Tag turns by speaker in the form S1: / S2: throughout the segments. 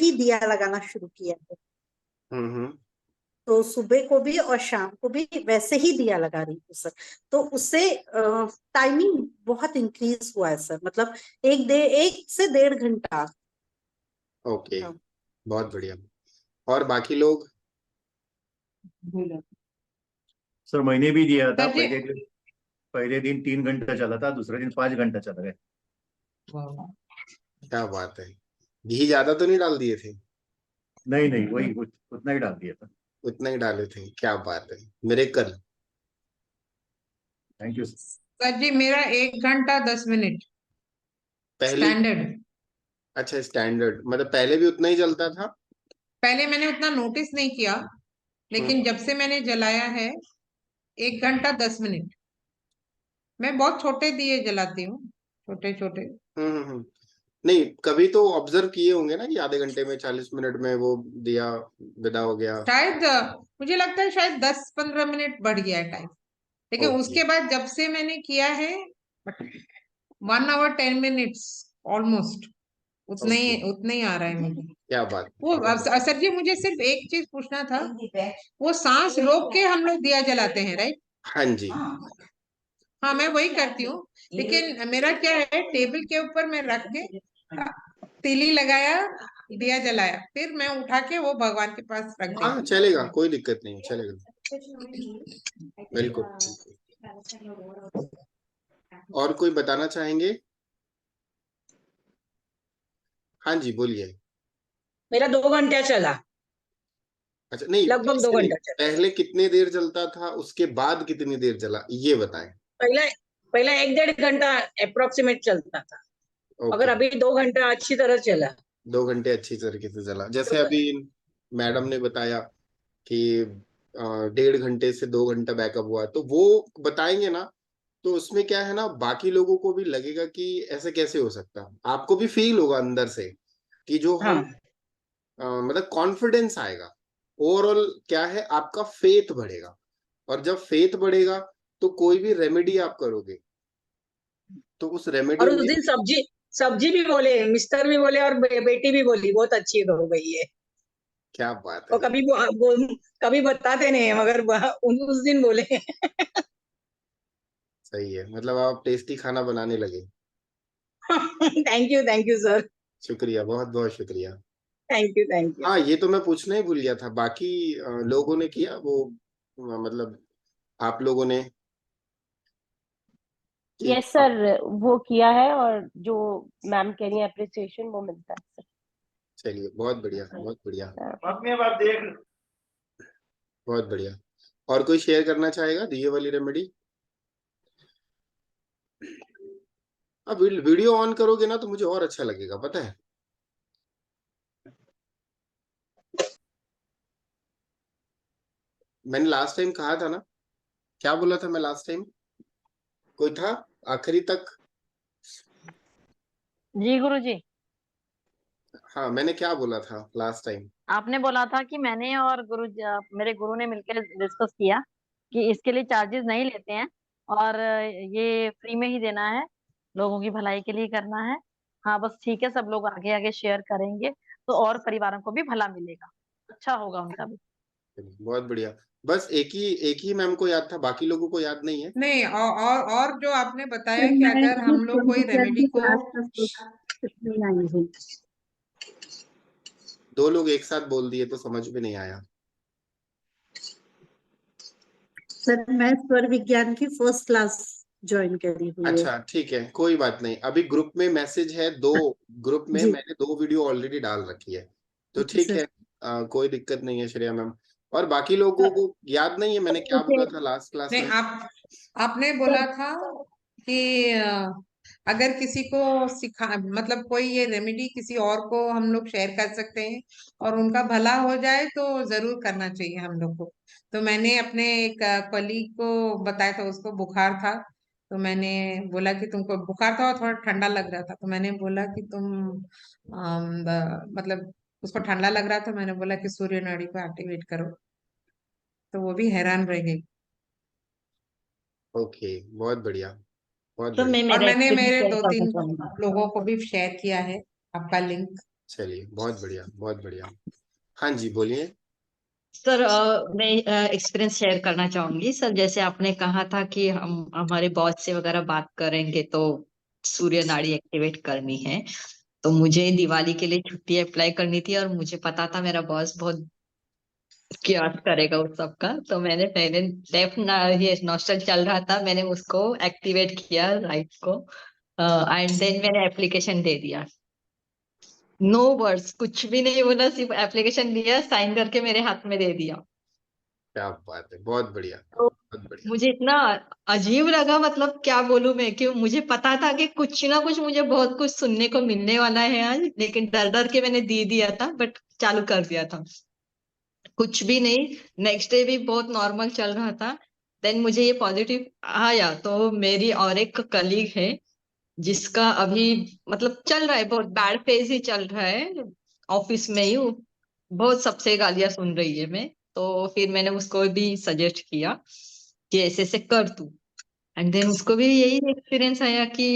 S1: ही दिया लगाना शुरू किया है।
S2: हम्म।
S1: तो सुबह को भी और शाम को भी वैसे ही दिया लगा रही हूँ सर। तो उससे टाइमिंग बहुत इंक्रीज हुआ है सर, मतलब 1 से 1.5 घंटा।
S2: ओके, बहुत बढ़िया। और बाकी लोग?
S3: सर मैंने भी दिया था।
S4: सर जी,
S3: पहले दिन 3 घंटा चला था, दूसरे दिन 5 घंटा चला गया।
S2: क्या बात है, घी ज्यादा तो नहीं डाल दिए थे?
S3: नहीं नहीं, वही उतना ही डाल दिया था।
S2: उतना ही डाले थे, क्या बात है, मिरेकल।
S3: Thank you.
S4: सर जी, मेरा 1 घंटा 10 मिनट
S2: पहले?
S4: स्टैंडर्ड।
S2: अच्छा, स्टैंडर्ड मतलब पहले भी उतना ही चलता था?
S4: पहले मैंने उतना नोटिस नहीं किया, लेकिन जब से मैंने जलाया है 1 घंटा 10 मिनट। मैं बहुत छोटे दिए जलाती हूँ, छोटे छोटे।
S2: हम्म। नहीं, कभी तो ऑब्जर्व किए होंगे ना कि आधे घंटे में 40 मिनट में वो दिया विदा हो गया।
S4: शायद मुझे लगता है शायद 10-15 मिनट बढ़ गया है टाइम, लेकिन
S2: ओके।
S4: उसके बाद जब से मैंने किया है 1 hour 10 minutes ऑलमोस्ट,
S2: ओके,
S4: उतना ही आ रहा है मुझे।
S2: क्या बात
S4: वो सर जी, मुझे सिर्फ एक चीज पूछना था, वो सांस रोक के हम लोग दिया जलाते हैं, राइट?
S2: हाँ जी।
S4: हाँ, मैं वही करती हूँ, लेकिन मेरा क्या है, टेबल के ऊपर मैं रख के तीली लगाया, दिया जलाया, फिर मैं उठा के वो भगवान के पास रख दी।
S2: हाँ चलेगा, कोई दिक्कत नहीं, चलेगा, बिल्कुल। और कोई बताना चाहेंगे? हाँ जी, बोलिए।
S5: मेरा 2 घंटा चला,
S2: अच्छा, नहीं
S5: लगभग
S2: ऐसे
S5: 2
S2: नहीं,
S5: घंटा चला।
S2: पहले कितने देर चलता था, उसके बाद कितनी देर चला, ये बताएं।
S5: पहला पहला 1-1.5 घंटा अप्रोक्सीमेट चलता था,
S2: ओके,
S5: मगर अभी 2 घंटा अच्छी तरह चला।
S2: 2 घंटे अच्छी तरीके से चला, जैसे अभी मैडम ने बताया कि 1.5 घंटे से 2 घंटा बैकअप हुआ, तो वो बताएंगे ना, तो उसमें क्या है ना, बाकी लोगों को भी लगेगा कि ऐसे कैसे हो सकता है, आपको भी फील होगा अंदर से कि जो हम
S5: हाँ,
S2: मतलब कॉन्फिडेंस आएगा। ओवरऑल क्या है, आपका फेथ बढ़ेगा, और जब फेथ बढ़ेगा तो कोई भी रेमेडी आप करोगे तो उस रेमेडी
S5: और उस
S2: में।
S5: दिन सब्जी सब्जी भी बोले, मिस्टर भी बोले, और बेटी भी बोली बहुत अच्छी हो गई है।
S2: क्या बात
S5: वो
S2: है,
S5: कभी बताते नहीं है, मगर उस दिन बोले।
S2: सही है, मतलब आप टेस्टी खाना बनाने लगे।
S5: Thank you sir.
S2: शुक्रिया, बहुत बहुत शुक्रिया।
S5: Thank you.
S2: हाँ, ये तो मैं पूछना ही भूल गया था, बाकी लोगों ने किया वो, मतलब आप लोगों ने कि
S6: यस सर, वो किया है, और जो मैम कह रही है अप्रिसिएशन वो मिलता है सर।
S2: चलिए, बहुत बढ़िया, बहुत बढ़िया,
S3: अपने बात देख।
S2: बहुत बढ़िया। और कोई शेयर करना चाहेगा दिए वाली रेमेडी? अब वीडियो ऑन करोगे ना तो मुझे और अच्छा लगेगा, पता है। मैंने लास्ट टाइम कहा था ना, क्या बोला था मैं लास्ट टाइम, कोई था आखिरी तक?
S7: जी गुरुजी,
S2: हाँ, मैंने क्या बोला था लास्ट टाइम?
S7: आपने बोला था कि मैंने और मेरे गुरु ने मिलकर डिस्कस किया कि इसके लिए चार्जेस नहीं लेते हैं, और ये फ्री में ही देना है, लोगों की भलाई के लिए करना है। हाँ बस ठीक है, सब लोग आगे आगे शेयर करेंगे तो और परिवारों को भी भला मिलेगा, अच्छा होगा उनका भी।
S2: बहुत बढ़िया। बस एक ही मैम को याद था, बाकी लोगों को याद नहीं है?
S4: नहीं, और जो आपने बताया
S1: सर
S4: कि
S1: मैं
S4: अगर हम लोग कोई
S1: सर
S4: रेमेडी
S1: की
S4: को,
S1: क्लास तक नहीं आई हूँ।
S2: 2 लोग एक साथ बोल दिए तो समझ में नहीं आया।
S1: सर मैं स्वर विज्ञान की फर्स्ट क्लास ज्वाइन करी हुई है।
S2: अच्छा ठीक है, कोई बात नहीं, अभी ग्रुप में मैसेज है 2, ग्रुप में
S1: जी
S2: मैंने 2 वीडियो ऑलरेडी डाल रखी है, तो
S1: जी
S2: ठीक
S1: सर।
S2: है। कोई दिक्कत नहीं है श्रेया मैम। और बाकी लोगों को याद नहीं है मैंने क्या बोला था लास्ट क्लास
S4: नहीं,
S2: में?
S4: आपने बोला था कि अगर किसी को सिखा, मतलब कोई ये रेमेडी किसी और को हम लोग शेयर कर सकते हैं और उनका भला हो जाए तो जरूर करना चाहिए हम लोग को। तो मैंने अपने एक कलीग को बताया था, उसको बुखार था, तो मैंने बोला कि तुमको बुखार था और थोड़ा ठंडा लग रहा था, तो मैंने बोला कि तुम मतलब उसको ठंडा लग रहा था, मैंने बोला कि सूर्य नाड़ी को एक्टिवेट करो, तो वो भी हैरान रह गई।
S2: ओके, बहुत बढ़िया, बहुत
S6: तो मैं
S2: बढ़िया।
S4: और
S6: मेरा
S4: मैंने
S6: एक्सपीरियंस
S4: मेरे
S6: शेयर
S4: दो
S6: करना
S4: तीन
S6: चाहूंगी।
S4: लोगों को भी शेयर किया है आपका लिंक।
S2: चलिए, बहुत बढ़िया, बहुत बढ़िया। हाँ जी, बोलिए।
S8: सर मैं एक्सपीरियंस शेयर करना चाहूंगी सर। जैसे आपने कहा था कि हम हमारे बॉस से वगैरह बात करेंगे तो सूर्य नाड़ी एक्टिवेट करनी है, तो मुझे दिवाली के लिए छुट्टी अप्लाई करनी थी और मुझे पता था मेरा बॉस बहुत क्या करेगा उस सब का। तो मैंने पहले ये नॉस्टल चल रहा था, मैंने उसको एक्टिवेट किया राइट को, एंड देन मैंने एप्लीकेशन दे दिया। नो वर्ड्स, कुछ भी नहीं बोला, सिर्फ एप्लीकेशन लिया, साइन करके मेरे हाथ में दे दिया।
S2: क्या बात है, बहुत बढ़िया,
S8: तो
S2: बहुत बढ़िया।
S8: मुझे इतना अजीब लगा, मतलब क्या बोलूं मैं, कि मुझे पता था कि कुछ ना कुछ मुझे बहुत कुछ सुनने को मिलने वाला है आज, लेकिन डर डर के मैंने दे दिया था, बट चालू कर दिया था। कुछ भी नहीं, नेक्स्ट डे भी बहुत नॉर्मल चल रहा था। देन मुझे ये पॉजिटिव आया, तो मेरी और एक कलीग है जिसका अभी मतलब चल रहा है, बहुत बैड फेज ही चल रहा है ऑफिस में ही, वो बहुत सबसे गालियां सुन रही है। मैं तो फिर मैंने उसको भी सजेस्ट किया कि ऐसे ऐसे कर तू, एंड देन उसको भी यही एक्सपीरियंस आया कि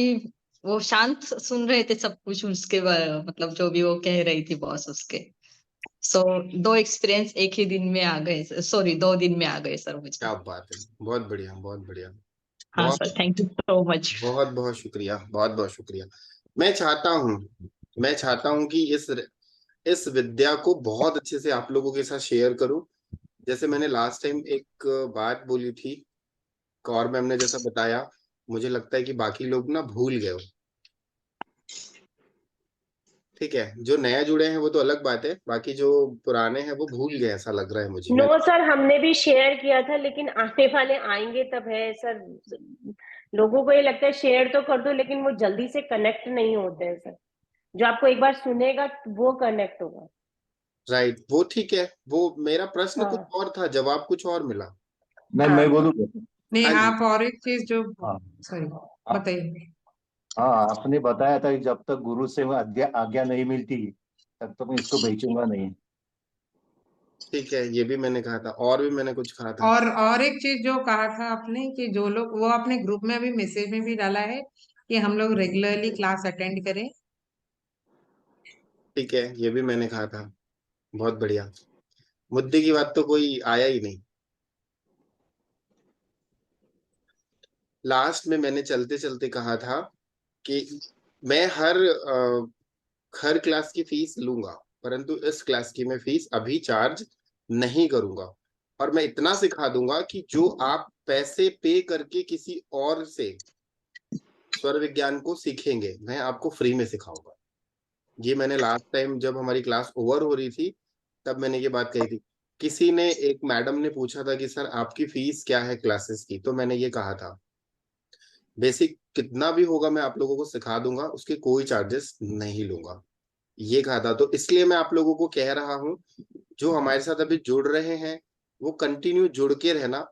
S8: वो शांत सुन रहे थे सब कुछ उसके मतलब जो भी वो कह रही थी बॉस उसके। सो दो एक्सपीरियंस एक ही दिन में आ गए, सॉरी 2 दिन में आ गए सर मुझे।
S2: क्या बात है, बहुत बढ़िया, बहुत बढ़िया।
S8: हाँ
S2: बहुत
S8: sir, thank you so much.
S2: बहुत बहुत शुक्रिया, बहुत बहुत शुक्रिया। मैं चाहता हूँ कि इस विद्या को बहुत अच्छे से आप लोगों के साथ शेयर करूं। जैसे मैंने लास्ट टाइम एक बात बोली थी, कौर मैम ने जैसा बताया, मुझे लगता है कि बाकी लोग ना भूल गए हो। ठीक है, जो नया जुड़े हैं वो तो अलग बात है, बाकी जो पुराने हैं वो भूल गए, ऐसा लग रहा है मुझे।
S6: नो सर, हमने भी शेयर किया था, लेकिन आने वाले आएंगे तब है सर। लोगों को ये लगता है शेयर तो कर दो, लेकिन वो जल्दी से कनेक्ट नहीं होते हैं सर। जो आपको एक बार सुनेगा वो कनेक्ट होगा।
S2: राइट, वो ठीक है, वो मेरा प्रश्न कुछ
S6: हाँ
S2: और था, जवाब कुछ और मिला।
S3: मैं
S6: हाँ।
S3: बोलूँ?
S4: नहीं,
S2: हाँ जी।
S4: आप और एक चीज जो,
S3: हाँ
S4: सॉरी,
S3: हाँ
S4: बताइए।
S3: हाँ, आपने बताया था कि जब तक गुरु से आज्ञा आज्ञा नहीं मिलती तब तक मैं इसको बेचूंगा नहीं।
S2: ठीक है, ये भी मैंने कहा था, और भी मैंने कुछ कहा था।
S4: और एक चीज जो कहा था आपने कि जो लोग, वो आपने ग्रुप में अभी मैसेज में भी डाला है कि हम लोग रेगुलरली क्लास अटेंड करें।
S2: ठीक है, ये भी मैंने कहा था, बहुत बढ़िया। मुद्दे की बात तो कोई आया ही नहीं। लास्ट में मैंने चलते चलते कहा था कि मैं हर क्लास की फीस लूंगा, परंतु इस क्लास की मैं फीस अभी चार्ज नहीं करूंगा। और मैं इतना सिखा दूंगा कि जो आप पैसे पे करके किसी और से स्वर विज्ञान को सीखेंगे, मैं आपको फ्री में सिखाऊंगा। ये मैंने लास्ट टाइम जब हमारी क्लास ओवर हो रही थी तब मैंने ये बात कही थी। किसी ने, एक मैडम ने पूछा था कि सर आपकी फीस क्या है क्लासेस की, तो मैंने ये कहा था बेसिक कितना भी होगा मैं आप लोगों को सिखा दूंगा, उसके कोई चार्जेस नहीं लूंगा, ये कहा था। तो इसलिए मैं आप लोगों को कह रहा हूँ, जो हमारे साथ अभी जुड़ रहे हैं वो कंटिन्यू जुड़ के रहना।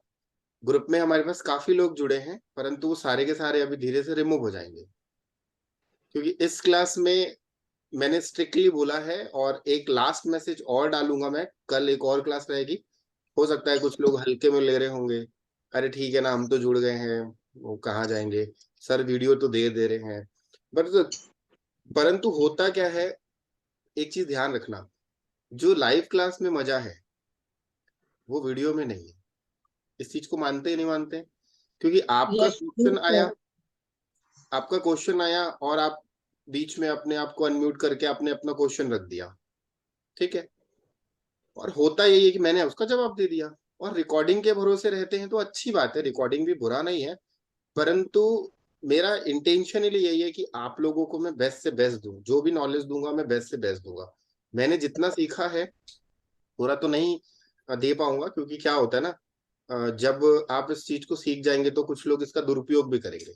S2: ग्रुप में हमारे पास काफी लोग जुड़े हैं, परंतु वो सारे के सारे अभी धीरे से रिमूव हो जाएंगे, क्योंकि इस क्लास में मैंने स्ट्रिक्टली बोला है। और एक लास्ट मैसेज और डालूंगा मैं, कल एक और क्लास रहेगी, हो सकता है कुछ लोग हल्के में ले रहे होंगे, अरे ठीक है ना, हम तो जुड़ गए हैं, वो कहाँ जाएंगे, सर वीडियो तो दे रहे हैं। बट परंतु होता क्या है, एक चीज ध्यान रखना, जो लाइव क्लास में मजा है वो वीडियो में नहीं है। इस चीज को मानते ही नहीं मानते? क्योंकि
S6: यस सर।
S2: आपका क्वेश्चन आया और आप बीच में अपने आप को अनम्यूट करके आपने अपना क्वेश्चन रख दिया, ठीक है, और होता यही है कि मैंने उसका जवाब दे दिया। और रिकॉर्डिंग के भरोसे रहते हैं तो अच्छी बात है, रिकॉर्डिंग भी बुरा नहीं है, परंतु मेरा इंटेंशनली यही है कि आप लोगों को मैं बेस्ट से बेस्ट दूं, जो भी नॉलेज दूंगा मैं बेस्ट से बेस्ट दूंगा। मैंने जितना सीखा है पूरा तो नहीं दे पाऊंगा, क्योंकि क्या होता है ना, जब आप इस चीज को सीख जाएंगे तो कुछ लोग इसका दुरुपयोग भी करेंगे।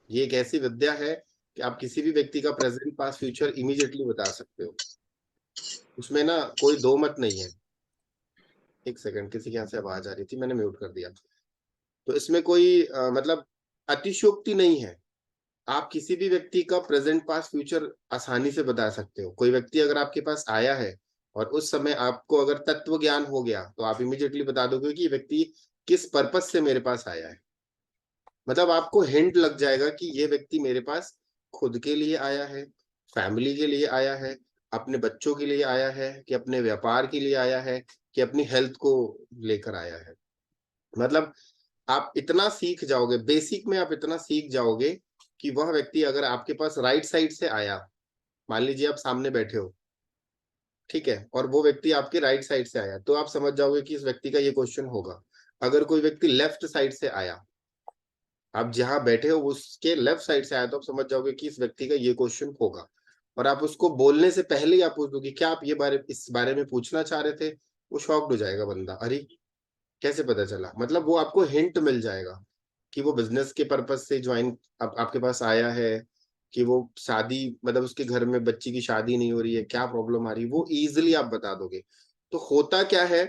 S2: ये एक ऐसी विद्या है कि आप किसी भी व्यक्ति का प्रेजेंट पास्ट फ्यूचर इमीडिएटली बता सकते हो, उसमें ना कोई दो मत नहीं है। एक सेकंड, किसी के यहाँ से आवाज आ रही थी, मैंने म्यूट कर दिया। तो इसमें कोई मतलब अतिशयोक्ति नहीं है। आप किसी भी व्यक्ति का प्रेजेंट पास्ट फ्यूचर आसानी से बता सकते हो। कोई व्यक्ति अगर आपके पास आया है और उस समय आपको अगर तत्व ज्ञान हो गया तो आप इमीडिएटली बता दोगे कि ये व्यक्ति किस पर्पस से मेरे पास आया है। मतलब आपको हिंट लग जाएगा कि ये व्यक्ति मेरे पास खुद के लिए आया है, फैमिली के लिए आया है, अपने बच्चों के लिए आया है, कि अपने व्यापार के लिए आया है, कि अपनी हेल्थ को लेकर आया है। मतलब आप इतना सीख जाओगे, बेसिक में आप इतना सीख जाओगे कि वह व्यक्ति अगर आपके पास राइट साइड से आया, मान लीजिए आप सामने बैठे हो, ठीक है, और वो व्यक्ति आपके राइट साइड से आया, तो आप समझ जाओगे कि इस व्यक्ति का ये क्वेश्चन होगा। अगर कोई व्यक्ति लेफ्ट साइड से आया, आप जहां बैठे हो उसके लेफ्ट साइड से आया, तो आप समझ जाओगे कि इस व्यक्ति का ये क्वेश्चन होगा। और आप उसको बोलने से पहले ही आप पूछ दोगे क्या आप इस बारे में पूछना चाह रहे थे, वो शॉक्ड हो जाएगा बंदा, अरे कैसे पता चला। मतलब वो आपको हिंट मिल जाएगा कि वो बिजनेस के पर्पज से ज्वाइन आपके पास आया है, कि वो शादी, मतलब उसके घर में बच्ची की शादी नहीं हो रही है, क्या प्रॉब्लम आ रही है, वो इजिली आप बता दोगे। तो होता क्या है,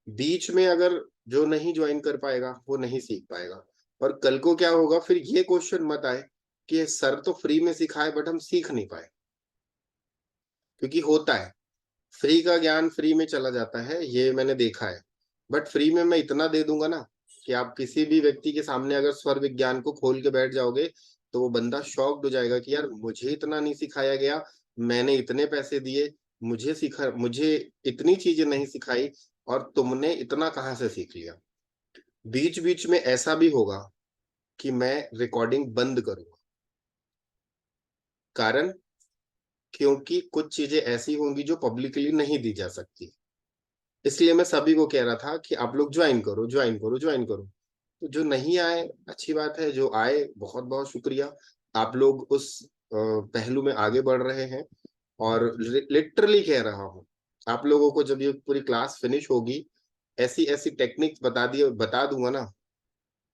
S2: बीच में अगर जो नहीं ज्वाइन कर पाएगा वो नहीं सीख पाएगा। और कल को क्या होगा, फिर ये क्वेश्चन मत आए कि सर तो फ्री में सिखाए बट हम सीख नहीं पाए। क्योंकि होता है, फ्री का ज्ञान फ्री में चला जाता है, ये मैंने देखा है। बट फ्री में मैं इतना दे दूंगा ना कि आप किसी भी व्यक्ति के सामने अगर स्वर विज्ञान को खोल के बैठ जाओगे, तो वो बंदा शॉक्ड हो जाएगा कि यार मुझे इतना नहीं सिखाया गया, मैंने इतने पैसे दिए, मुझे इतनी चीजें नहीं सिखाई, और तुमने इतना कहाँ से सीख लिया। बीच बीच में ऐसा भी होगा कि मैं रिकॉर्डिंग बंद करूंगा, कारण क्योंकि कुछ चीजें ऐसी होंगी जो पब्लिकली नहीं दी जा सकती। इसलिए मैं सभी को कह रहा था कि आप लोग ज्वाइन करो, ज्वाइन करो, ज्वाइन करो। तो जो नहीं आए अच्छी बात है, जो आए बहुत बहुत शुक्रिया। आप लोग उस पहलू में आगे बढ़ रहे हैं, और लिटरली कह रहा हूँ, आप लोगों को जब ये पूरी क्लास फिनिश होगी, ऐसी ऐसी टेक्निक्स बता दूंगा ना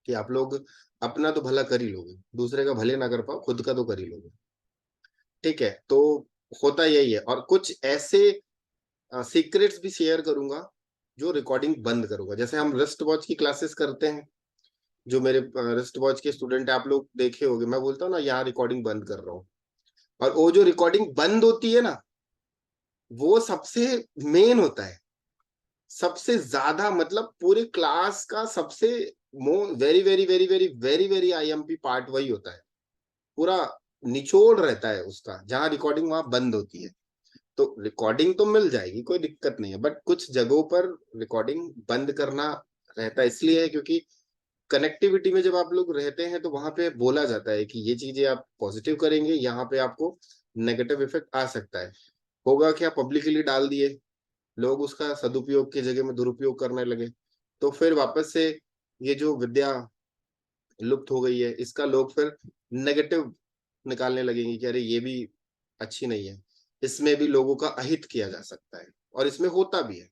S2: कि आप लोग अपना तो भला कर ही लोगे, दूसरे का भले ना कर पाओ, खुद का तो कर ही लोगे। ठीक है, तो होता यही है। और कुछ ऐसे सीक्रेट्स भी शेयर करूंगा जो रिकॉर्डिंग बंद करूंगा। जैसे हम रिस्ट वॉच की क्लासेस करते हैं, जो मेरे रिस्ट वॉच के स्टूडेंट है, आप लोग देखे होंगे, मैं बोलता हूँ ना यहाँ रिकॉर्डिंग बंद कर रहा हूँ, और वो जो रिकॉर्डिंग बंद होती है ना, वो सबसे मेन होता है, सबसे ज्यादा, मतलब पूरे क्लास का सबसे very very very very very very IMP part वही होता है। पूरा निचोड़ रहता है उसका, जहां रिकॉर्डिंग वहां बंद होती है। तो रिकॉर्डिंग तो मिल जाएगी, कोई दिक्कत नहीं है, बट कुछ जगहों पर रिकॉर्डिंग बंद करना रहता है, इसलिए है क्योंकि कनेक्टिविटी में जब आप लोग रहते हैं तो वहां पे बोला जाता है कि ये चीजें आप पॉजिटिव करेंगे, यहाँ पे आपको नेगेटिव इफेक्ट आ सकता है। होगा क्या, पब्लिकली डाल दिए, लोग उसका सदुपयोग की जगह में दुरुपयोग करने लगे, तो फिर वापस से ये जो विद्या लुप्त हो गई है, इसका लोग फिर नेगेटिव निकालने लगेंगे कि अरे ये भी अच्छी नहीं है, इसमें भी लोगों का अहित किया जा सकता है, और इसमें होता भी है।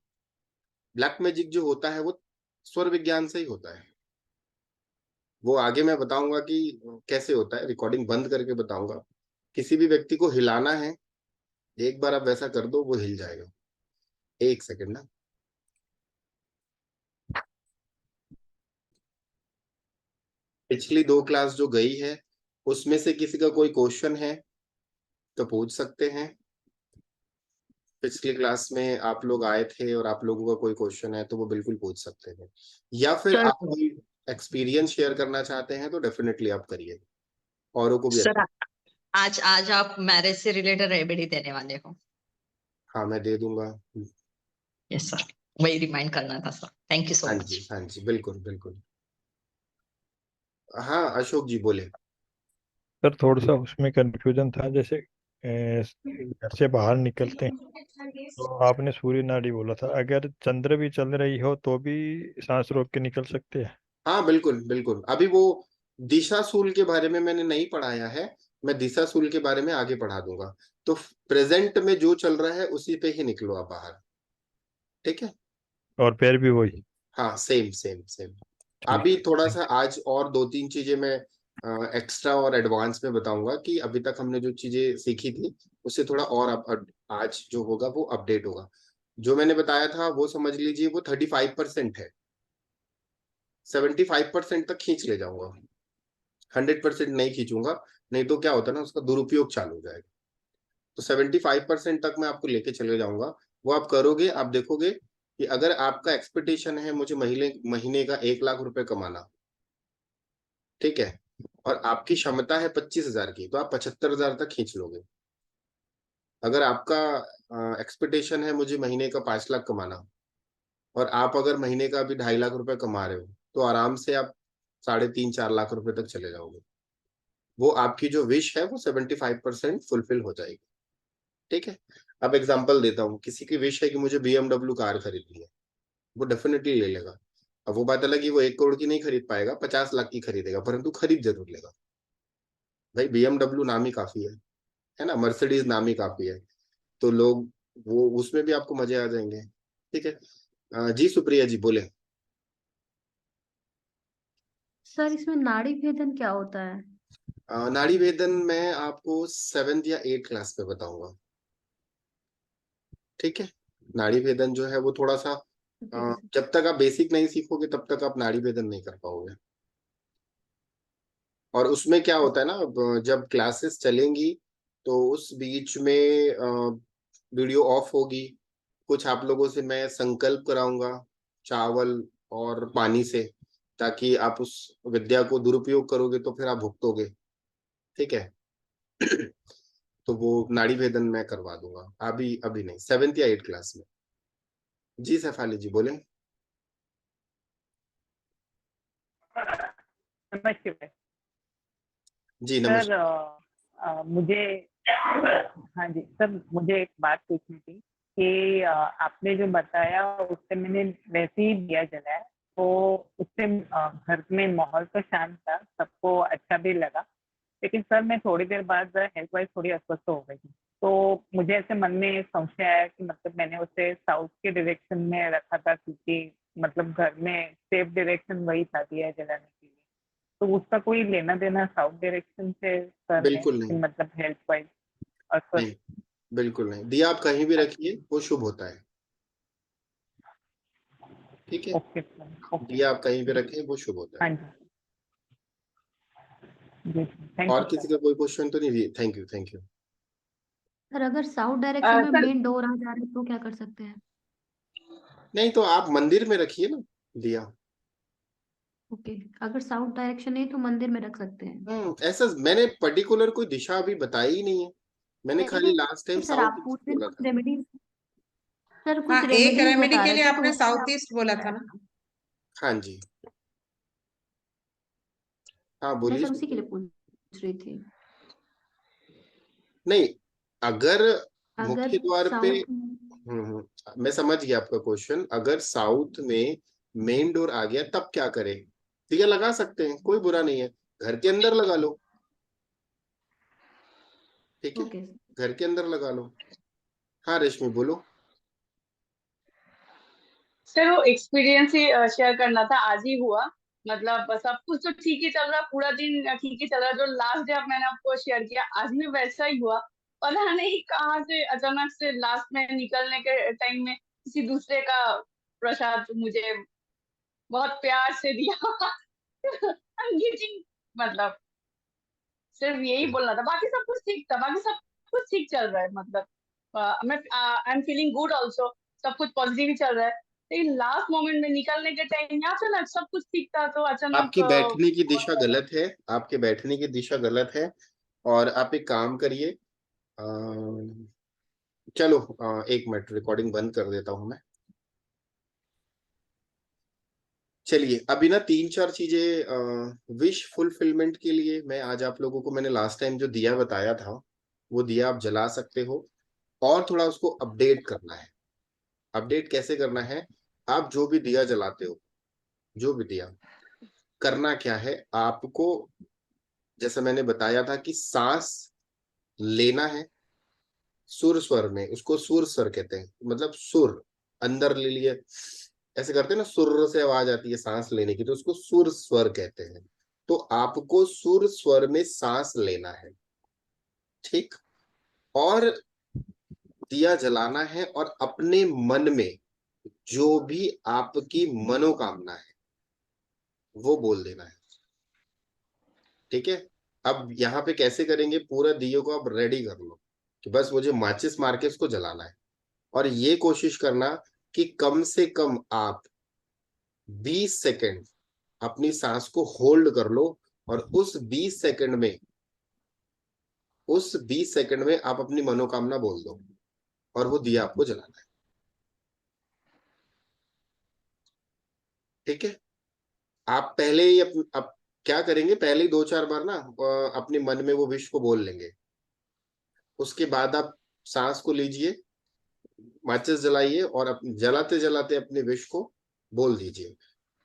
S2: ब्लैक मैजिक जो होता है वो स्वर विज्ञान से ही होता है। वो आगे मैं बताऊंगा कि कैसे होता है, रिकॉर्डिंग बंद करके बताऊंगा। किसी भी व्यक्ति को हिलाना है, एक बार आप वैसा कर दो, वो हिल जाएगा। एक सेकंड ना। पिछली 2 क्लास जो गई है, उसमें से किसी का कोई क्वेश्चन है तो पूछ सकते हैं। पिछली क्लास में आप लोग आए थे और आप लोगों का कोई क्वेश्चन है तो वो बिल्कुल पूछ सकते हैं, या फिर
S8: सर
S2: आप कोई एक्सपीरियंस शेयर करना चाहते हैं तो डेफिनेटली आप करिए, औरों को भी।
S8: सर आज आज आप मैरिज से रिलेटेड रेमेडी देने वाले हो?
S2: हाँ, मैं दे दूंगा।
S8: यस सर, वही रिमाइंड करना था सर। थैंक यू सो
S2: हाँ
S8: मच।
S2: जी, हाँ जी, बिल्कुल बिल्कुल। हाँ, अशोक जी बोले।
S9: सर थोड़ा सा उसमें कंफ्यूजन था, जैसे घर से बाहर निकलते हैं तो आपने सूर्य नाड़ी बोला था, अगर चंद्र भी चल रही हो तो भी सांस रोक के निकल सकते हैं?
S2: हाँ बिल्कुल बिल्कुल, अभी वो दिशाशूल के बारे में मैंने नहीं पढ़ाया है, मैं दिशाशूल के बारे में आगे पढ़ा दूंगा। तो प्रेजेंट में जो चल रहा है उसी पे ही निकलो आप बाहर, ठीक है।
S9: और पैर भी वही?
S2: हाँ, सेम सेम सेम।
S9: ठीक
S2: अभी
S9: है,
S2: थोड़ा
S9: थैंक
S2: सा आज और 2-3 चीजें मैं एक्स्ट्रा और एडवांस में बताऊंगा, कि अभी तक हमने जो चीजें सीखी थी उससे थोड़ा और आज जो होगा वो अपडेट होगा। जो मैंने बताया था वो समझ लीजिए वो 35% है, 75% तक खींच ले जाऊंगा, 100% नहीं खींचूंगा, नहीं तो क्या होता है ना, उसका दुरुपयोग चालू हो जाएगा। तो 75% तक मैं आपको लेके चले जाऊंगा, वो आप करोगे, आप देखोगे कि अगर आपका एक्सपेक्टेशन है मुझे महीने महीने का 1 लाख रुपए कमाना, ठीक है, और आपकी क्षमता है 25,000 की, तो आप 75,000 तक खींच लोगे। अगर आपका एक्सपेक्टेशन है मुझे महीने का 5 लाख कमाना, और आप अगर महीने का अभी 2.5 लाख रुपए कमा रहे हो, तो आराम से आप 3.5-4 लाख रुपए तक चले जाओगे। वो आपकी जो विश है वो 75% फुलफिल हो जाएगी। ठीक है। अब एग्जांपल देता हूँ, किसी की विश है कि मुझे BMW कार खरीदनी है, वो डेफिनेटली ले लेगा। अब वो बात अलग है, वो 1 करोड़ की नहीं खरीद पाएगा, 50 लाख की खरीदेगा, परंतु खरीद जरूर लेगा। भाई BMW नाम ही काफी है ना, मर्सिडीज नाम ही काफी है, तो लोग वो उसमें भी आपको मजे आ जाएंगे। ठीक है। जी सुप्रिया जी बोले।
S10: सर इसमें नाड़ी भेदन क्या होता है?
S2: नाड़ी भेदन मैं आपको 7th या 8th क्लास पे बताऊंगा। ठीक है। नाड़ी भेदन जो है वो थोड़ा सा जब तक आप बेसिक नहीं सीखोगे तब तक आप नाड़ी भेदन नहीं कर पाओगे। और उसमें क्या होता है ना, जब क्लासेस चलेंगी तो उस बीच में वीडियो ऑफ होगी, कुछ आप लोगों से मैं संकल्प कराऊंगा चावल और पानी से, ताकि आप उस विद्या को दुरुपयोग करोगे तो फिर आप भुगतोगे। ठीक है। तो वो नाड़ी भेदन मैं करवा दूंगा, अभी अभी नहीं, 7th या 8th क्लास में। जी सैफाली जी बोले।
S11: नमस्ते
S2: जी
S11: सर।
S2: नमस्ते।
S11: मुझे हाँ जी सर, मुझे एक बात पूछनी थी कि आपने जो बताया उससे मैंने वैसे ही दिया जलाया, तो उससे घर में माहौल तो शांत था, सबको अच्छा भी लगा। लेकिन सर मैं थोड़ी देर बाद हेल्थ वाइज थोड़ी अस्वस्थ हो गई थी, तो मुझे ऐसे मन में संशय आया कि मतलब मैंने उसे साउथ के डायरेक्शन में रखा था, क्योंकि मतलब घर में सेफ डायरेक्शन वही था दिया जलाने के लिए, तो उसका कोई लेना देना साउथ डायरेक्शन से सर है
S2: बिल्कुल
S11: कि
S2: नहीं,
S11: मतलब हेल्थ वाइज अस्वस्थ?
S2: नहीं, बिल्कुल नहीं। दिया आप कहीं भी रखिए वो शुभ होता है। ठीक है।
S11: Okay sir, okay.
S2: दिया आप कहीं भी रखें वो शुभ होता
S11: हाँ
S2: है।
S11: जी, थैंक
S2: और
S11: यू
S2: किसी
S11: सर।
S2: का कोई क्वेश्चन तो नहीं? Thank you, thank you.
S10: Sir अगर साउथ डायरेक्शन में
S11: सर
S10: मेन डोर आ जा रहे तो क्या कर सकते हैं?
S2: नहीं तो आप मंदिर में रखिए ना दिया।
S10: ओके, अगर साउथ डायरेक्शन नहीं तो मंदिर में रख सकते हैं।
S2: ऐसा मैंने पर्टिकुलर कोई दिशा अभी बताई ही नहीं है, मैंने
S10: नहीं
S2: खाली लास्ट टाइम
S10: नहीं सर,
S2: साउथ
S10: आप पूछ
S2: ईस्ट
S10: रहे हैं
S2: बोला
S10: कुछ
S2: था।
S10: रेमेडीज। सर
S4: हाँ,
S10: कुछ
S4: एक
S10: रेमेडीज
S4: रेमेडी
S10: बता
S4: के
S10: रहे
S4: लिए
S10: थे तो
S4: आपने
S10: उसमें
S4: साउथ
S10: आप
S4: ईस्ट बोला था ना।
S2: हाँ जी। हाँ
S10: मैं
S2: बोलिए
S10: सर उसी के
S2: सुप्रिया।
S10: लिए पूछ रही थी।
S2: नहीं, अगर
S10: अगर
S2: मुख्य द्वार पे
S10: साउथ
S2: मैं समझ गया आपका क्वेश्चन। अगर साउथ में मेन डोर आ गया तब क्या करें? दिया लगा सकते हैं, कोई बुरा नहीं है, घर के अंदर लगा लो। ठीक है,
S10: ओके
S2: घर के अंदर लगा लो। हाँ रेशमी बोलो।
S5: सर वो एक्सपीरियंस ही शेयर करना था, आज ही हुआ। मतलब सब कुछ तो ठीक ही चल रहा, पूरा दिन ठीक ही चल रहा, जो लास्ट डे मैंने आपको शेयर किया आज भी वैसा ही हुआ। पता नहीं कहाँ से अचानक से लास्ट में निकलने के टाइम में किसी दूसरे का प्रसाद मुझे बहुत प्यार से दिया। I'm getting- मतलब सिर्फ यही बोलना था, बाकी सब कुछ ठीक था, बाकी सब कुछ ठीक चल रहा है। मतलब मैं I am feeling good also, सब कुछ पॉजिटिव ही चल रहा है। लेकिन लास्ट मोमेंट में निकलने के टाइम अचानक सब कुछ ठीक था, तो अचानक
S2: आपकी बैठने की दिशा गलत है, आपके बैठने की दिशा गलत है। और आप एक काम करिए, चलो 1 मिनट रिकॉर्डिंग बंद कर देता हूं मैं। चलिए अभी ना 3-4 चीजें विश फुलफिलमेंट के लिए मैं आज आप लोगों को, मैंने लास्ट टाइम जो दिया बताया था वो दिया आप जला सकते हो, और थोड़ा उसको अपडेट करना है। अपडेट कैसे करना है? आप जो भी दिया जलाते हो, जो भी दिया, करना क्या है आपको, जैसे मैंने बताया था कि सांस लेना है सुर स्वर में, उसको सुर स्वर कहते हैं, मतलब सुर अंदर ले लिए, ऐसे करते हैं ना, सुर से आवाज आती है सांस लेने की, तो उसको सुर स्वर कहते हैं। तो आपको सुर स्वर में सांस लेना है। ठीक। और दिया जलाना है और अपने मन में जो भी आपकी मनोकामना है वो बोल देना है। ठीक है। अब यहाँ पे कैसे करेंगे, पूरा दियो को आप रेडी कर लो कि बस मुझे माचिस मार के इसको जलाना है, और ये कोशिश करना कि कम से कम आप 20 सेकंड अपनी सांस को होल्ड कर लो, और उस 20 सेकंड में उस 20 सेकंड में आप अपनी मनोकामना बोल दो और वो दिया आपको जलाना है। ठीक है, आप पहले ही आप क्या करेंगे, पहले ही 2-4 बार ना अपने मन में वो विश को बोल लेंगे। उसके बाद आप सांस को लीजिए, माचिस जलाइए और जलाते जलाते अपने विश को बोल दीजिए।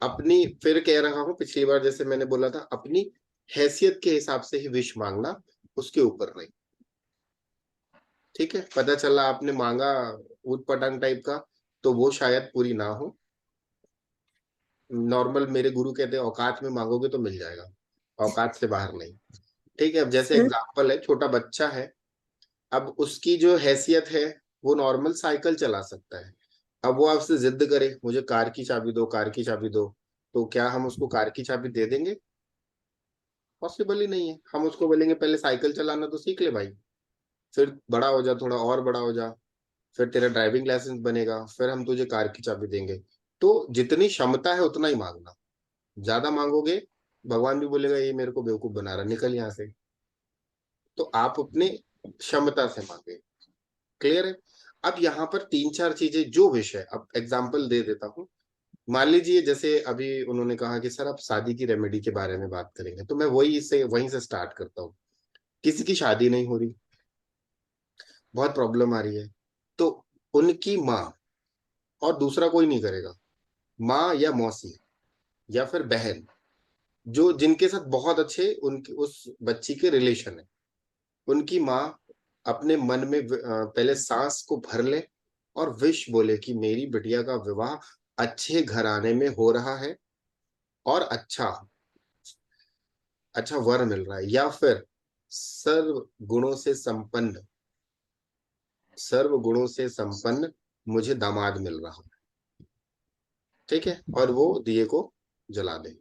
S2: अपनी, फिर कह रहा हूं, पिछली बार जैसे मैंने बोला था, अपनी हैसियत के हिसाब से ही विश मांगना, उसके ऊपर नहीं। ठीक है, पता चला आपने मांगा ऊट पटांग टाइप का, तो वो शायद पूरी ना हो। नॉर्मल मेरे गुरु कहते हैं औकात में मांगोगे तो मिल जाएगा, औकात से बाहर नहीं। ठीक है, अब जैसे एग्जाम्पल है, छोटा बच्चा है, अब उसकी जो हैसियत है, वो नॉर्मल साइकिल चला सकता है। अब वो आपसे जिद करे मुझे कार की चाबी दो, कार की चाबी दो, तो क्या हम उसको कार की चाबी दे देंगे? पॉसिबल ही नहीं है। हम उसको बोलेंगे पहले साइकिल चलाना तो सीख ले भाई, फिर बड़ा हो जा, थोड़ा और बड़ा हो जा, फिर तेरा ड्राइविंग लाइसेंस बनेगा, फिर हम तुझे कार की चाबी देंगे। तो जितनी क्षमता है उतना ही मांगना। ज्यादा मांगोगे, भगवान भी बोलेगा ये मेरे को बेवकूफ बना रहा, निकल यहाँ से। तो आप अपने क्षमता से मांगे। क्लियर है? अब यहाँ पर 3-4 चीजें जो विषय, अब एग्जाम्पल दे देता हूँ। मान लीजिए जैसे अभी उन्होंने कहा कि सर आप शादी की रेमेडी के बारे में बात करेंगे, तो मैं वहीं से स्टार्ट करता हूँ। किसी की शादी नहीं हो रही, बहुत प्रॉब्लम आ रही है, तो उनकी माँ, और दूसरा कोई नहीं करेगा, माँ या मौसी या फिर बहन, जो जिनके साथ बहुत अच्छे उनके उस बच्ची के रिलेशन है, उनकी माँ अपने मन में पहले सांस को भर ले और विश बोले कि मेरी बिटिया का विवाह अच्छे घराने में हो रहा है और अच्छा अच्छा वर मिल रहा है, या फिर सर्व गुणों से संपन्न, सर्व गुणों से संपन्न मुझे दामाद मिल रहा है। ठीक है, और वो दिए को जला दे।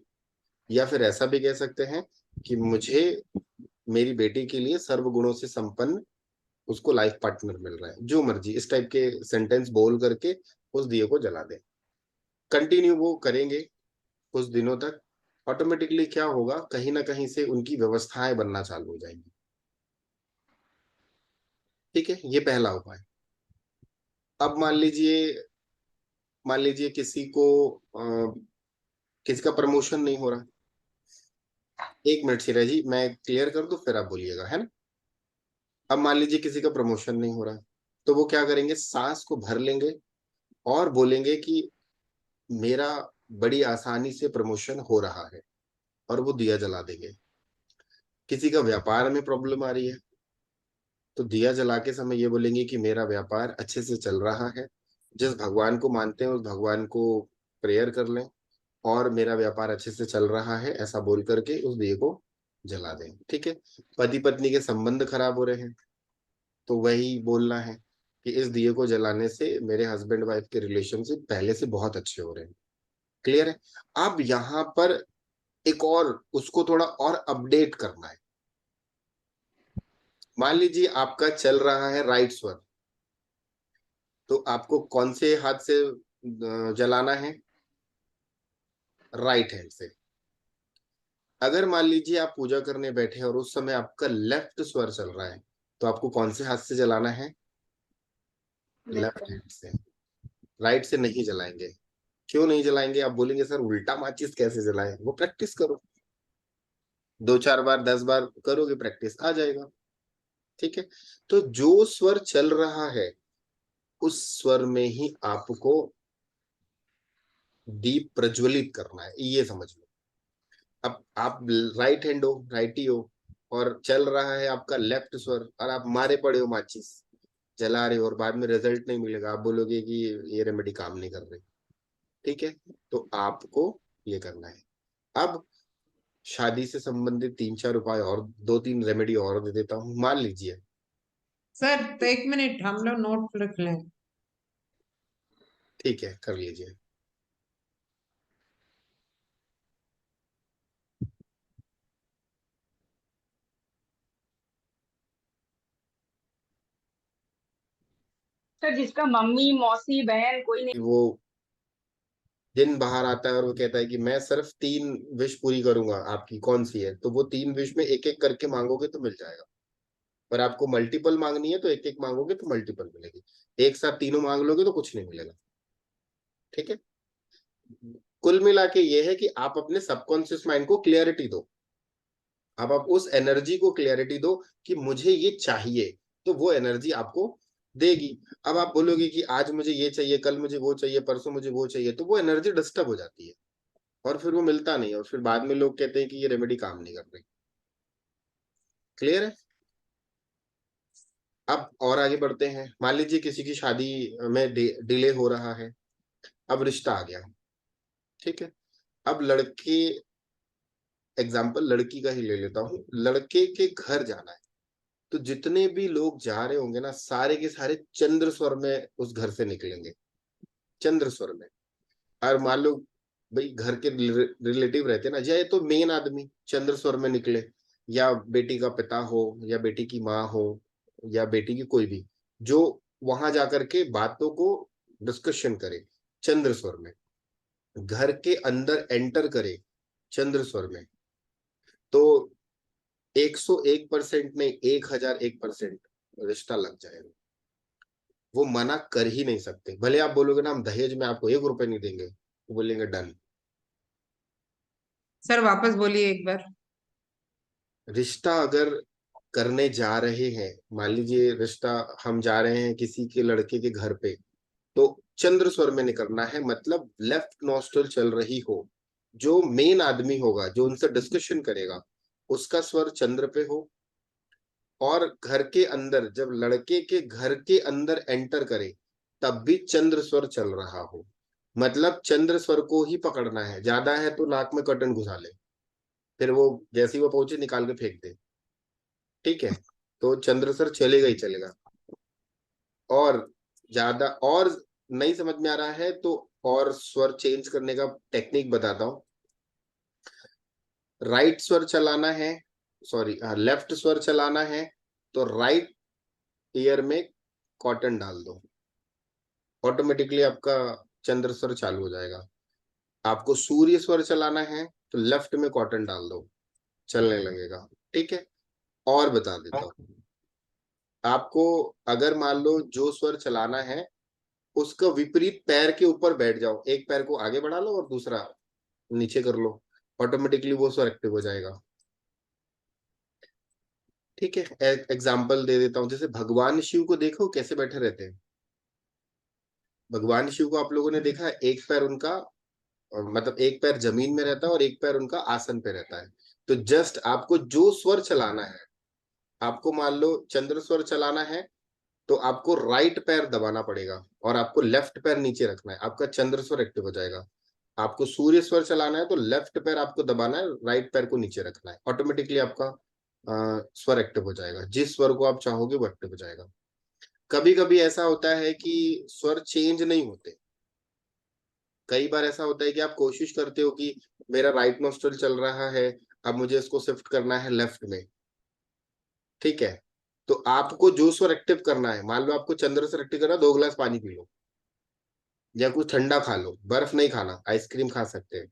S2: या फिर ऐसा भी कह सकते हैं कि मुझे मेरी बेटी के लिए सर्व गुणों से संपन्न उसको लाइफ पार्टनर मिल रहा है, जो मर्जी, इस टाइप के सेंटेंस बोल करके उस दिए को जला दे। कंटिन्यू वो करेंगे कुछ दिनों तक, ऑटोमेटिकली क्या होगा, कहीं ना कहीं से उनकी व्यवस्थाएं बनना चालू हो जाएंगी। ठीक है, ये पहला उपाय। अब मान लीजिए किसी का प्रमोशन नहीं हो रहा। 1 मिनट सिरा जी, मैं क्लियर कर दूं फिर आप बोलिएगा, है ना? अब मान लीजिए किसी का प्रमोशन नहीं हो रहा, तो वो क्या करेंगे, सांस को भर लेंगे और बोलेंगे कि मेरा बड़ी आसानी से प्रमोशन हो रहा है, और वो दिया जला देंगे। किसी का व्यापार में प्रॉब्लम आ रही है, तो दिया जला के समय ये बोलेंगे कि मेरा व्यापार अच्छे से चल रहा है, जिस भगवान को मानते हैं उस भगवान को प्रेयर कर लें और मेरा व्यापार अच्छे से चल रहा है, ऐसा बोल करके उस दिए को जला दें। ठीक है, पति पत्नी के संबंध खराब हो रहे हैं, तो वही बोलना है कि इस दिए को जलाने से मेरे हस्बैंड वाइफ के रिलेशनशिप पहले से बहुत अच्छे हो रहे हैं। क्लियर है? अब यहाँ पर एक और उसको थोड़ा और अपडेट करना है। मान लीजिए आपका चल रहा है राइट स्वर, तो आपको कौन से हाथ से जलाना है? राइट हैंड से। अगर मान लीजिए आप पूजा करने बैठे और उस समय आपका लेफ्ट स्वर चल रहा है, तो आपको कौन से हाथ से जलाना है? लेफ्ट हैंड से। राइट से नहीं जलाएंगे। क्यों नहीं जलाएंगे? आप बोलेंगे सर उल्टा माचिस कैसे जलाएं? वो प्रैक्टिस करो, 2-4 बार 10 बार करोगे, प्रैक्टिस आ जाएगा। ठीक है, तो जो स्वर चल रहा है उस स्वर में ही आपको दीप प्रज्वलित करना है, ये समझ लो। अब आप राइट हैंड हो, राइटी हो, और चल रहा है आपका लेफ्ट स्वर, और आप मारे पड़े हो माचिस जला रहे हो, और बाद में रिजल्ट नहीं मिलेगा, आप बोलोगे कि ये रेमेडी काम नहीं कर रही। ठीक है, तो आपको ये करना है। अब शादी से संबंधित 3-4 उपाय और, 2-3 रेमेडी और दे देता हूँ। मान लीजिए
S4: सर तो 1 मिनट हम लोग नोट लिख लें।
S2: ठीक है, कर लीजिए।
S5: सर जिसका मम्मी मौसी बहन कोई नहीं,
S2: वो दिन बाहर आता है और वो कहता है कि मैं सिर्फ 3 विश पूरी करूंगा, आपकी कौन सी है? तो वो 3 विश में एक एक करके मांगोगे तो मिल जाएगा। और आपको मल्टीपल मांगनी है तो एक एक मांगोगे तो मल्टीपल मिलेगी, एक साथ तीनों मांग लोगे तो कुछ नहीं मिलेगा। ठीक है, कुल मिला के ये है कि आप अपने सबकॉन्शियस माइंड को क्लियरिटी दो, अब आप उस एनर्जी को क्लियरिटी दो कि मुझे ये चाहिए, तो वो एनर्जी आपको देगी। अब आप बोलोगे कि आज मुझे ये चाहिए, कल मुझे वो चाहिए, परसों मुझे वो चाहिए, तो वो एनर्जी डिस्टर्ब हो जाती है और फिर वो मिलता नहीं है, और फिर बाद में लोग कहते हैं कि ये रेमेडी काम नहीं कर रही। क्लियर है? अब और आगे बढ़ते हैं। मान लीजिए किसी की शादी में डिले हो रहा है, अब रिश्ता आ गया, ठीक है। अब लड़के, एग्जाम्पल लड़की का ही ले लेता हूँ, लड़के के घर जाना है, तो जितने भी लोग जा रहे होंगे ना, सारे के सारे चंद्र स्वर में उस घर से निकलेंगे, चंद्र स्वर में। और मान लो भाई घर के रिलेटिव रहते ना, या तो मेन आदमी चंद्र स्वर में निकले, या बेटी का पिता हो, या बेटी की माँ हो, या बेटी की कोई भी, जो वहां जाकर के बातों को डिस्कशन करे चंद्र स्वर में, घर के अंदर एंटर करे चंद्र स्वर में, तो 101% नहीं 1001% रिश्ता लग जाएगा। वो मना कर ही नहीं सकते, भले आप बोलोगे ना हम दहेज में आपको 1 रुपए नहीं देंगे, वो बोलेंगे डन।
S4: सर वापस बोलिए एक बार।
S2: रिश्ता अगर करने जा रहे हैं, मान लीजिए रिश्ता हम जा रहे हैं किसी के लड़के के घर पे, तो चंद्र स्वर में निकलना है, मतलब लेफ्ट नॉस्ट्रल चल रही हो, जो मेन आदमी होगा जो उनसे डिस्कशन करेगा उसका स्वर चंद्र पे हो, और घर के अंदर जब लड़के के घर के अंदर एंटर करे तब भी चंद्र स्वर चल रहा हो, मतलब चंद्र स्वर को ही पकड़ना है। ज्यादा है तो नाक में कर्टन घुसा ले, फिर वो जैसे ही वो पहुंचे निकाल के फेंक दे, ठीक है। तो चंद्र स्वर चलेगा ही चलेगा। और ज्यादा और नहीं समझ में आ रहा है तो और स्वर चेंज करने का टेक्निक बताता हूँ। राइट स्वर चलाना है, सॉरी लेफ्ट स्वर चलाना है, तो राइट ईयर में कॉटन डाल दो, ऑटोमेटिकली आपका चंद्र स्वर चालू हो जाएगा। आपको सूर्य स्वर चलाना है तो लेफ्ट में कॉटन डाल दो, चलने लगेगा। ठीक है, और बता देता हूँ आपको, अगर मान लो जो स्वर चलाना है उसका विपरीत पैर के ऊपर बैठ जाओ, एक पैर को आगे बढ़ा लो और दूसरा नीचे कर लो, ऑटोमेटिकली वो स्वर एक्टिव हो जाएगा। ठीक है, एग्जाम्पल दे देता हूँ, जैसे भगवान शिव को देखो कैसे बैठे रहते हैं। भगवान शिव को आप लोगों ने देखा है, एक पैर उनका मतलब एक पैर जमीन में रहता है और एक पैर उनका आसन पे रहता है। तो जस्ट आपको जो स्वर चलाना है, आपको मान लो चंद्र स्वर चलाना है तो आपको राइट पैर दबाना पड़ेगा और आपको लेफ्ट पैर नीचे रखना है, आपका चंद्र स्वर एक्टिव हो जाएगा। आपको सूर्य स्वर चलाना है तो लेफ्ट पैर आपको दबाना है, राइट पैर को नीचे रखना है, ऑटोमेटिकली आपका स्वर एक्टिव हो जाएगा। जिस स्वर को आप चाहोगे वो एक्टिव हो जाएगा। कभी कभी ऐसा होता है कि स्वर चेंज नहीं होते, कई बार ऐसा होता है कि आप कोशिश करते हो कि मेरा राइट नोस्ट्रल चल रहा है, अब मुझे इसको शिफ्ट करना है लेफ्ट में, ठीक है। तो आपको जो स्वर एक्टिव करना है, मान लो आपको चंद्र स्वर एक्टिव करना, 2 गिलास पानी पी लो या कुछ ठंडा खा लो, बर्फ नहीं खाना, आइसक्रीम खा सकते हैं,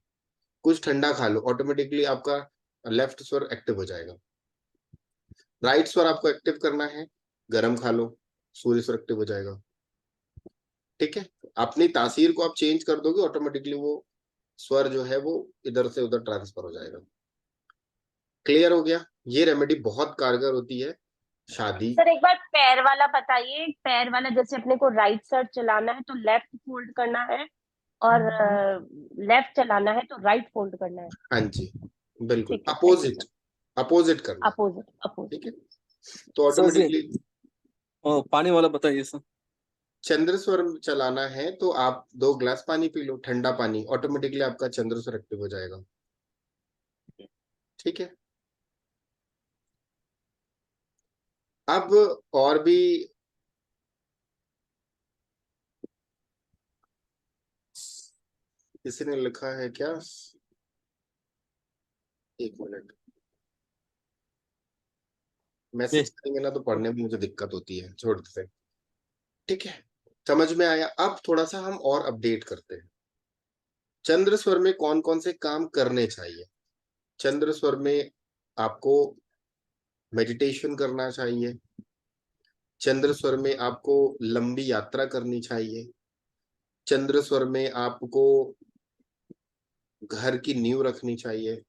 S2: कुछ ठंडा खा लो, ऑटोमेटिकली आपका लेफ्ट स्वर एक्टिव हो जाएगा। राइट स्वर आपको एक्टिव करना है, गर्म खा लो, सूर्य स्वर एक्टिव हो जाएगा। ठीक है, अपनी तासीर को आप चेंज कर दोगे, ऑटोमेटिकली वो स्वर जो है वो इधर से उधर ट्रांसफर हो जाएगा। क्लियर हो गया? ये रेमेडी बहुत कारगर होती है शादी।
S6: सर एक बार पैर वाला बताइए, पैर वाला जैसे अपने को राइट साइड चलाना है तो लेफ्ट फोल्ड करना है, और लेफ्ट चलाना है तो राइट फोल्ड करना है।
S2: हाँ जी, बिल्कुल
S6: ठीक है,
S2: अपोजिट, अपोजिट करना,
S6: अपोजिट।
S2: ठीक है। तो ऑटोमेटिकली
S12: पानी वाला बताइए सर।
S2: चंद्र स्वर चलाना है तो आप 2 गिलास पानी पी लो, ठंडा पानी, ऑटोमेटिकली आपका चंद्र स्वर एक्टिव हो जाएगा। ठीक है, अब और भी किसी ने लिखा है क्या? 1 मिनट, मैसेज करेंगे ना तो पढ़ने में मुझे दिक्कत होती है, छोड़ देते। ठीक है, समझ में आया? अब थोड़ा सा हम और अपडेट करते हैं। चंद्र स्वर में कौन कौन से काम करने चाहिए। चंद्र स्वर में आपको मेडिटेशन करना चाहिए, चंद्र स्वर में आपको लंबी यात्रा करनी चाहिए। चंद्र स्वर में आपको घर की नींव रखनी चाहिए।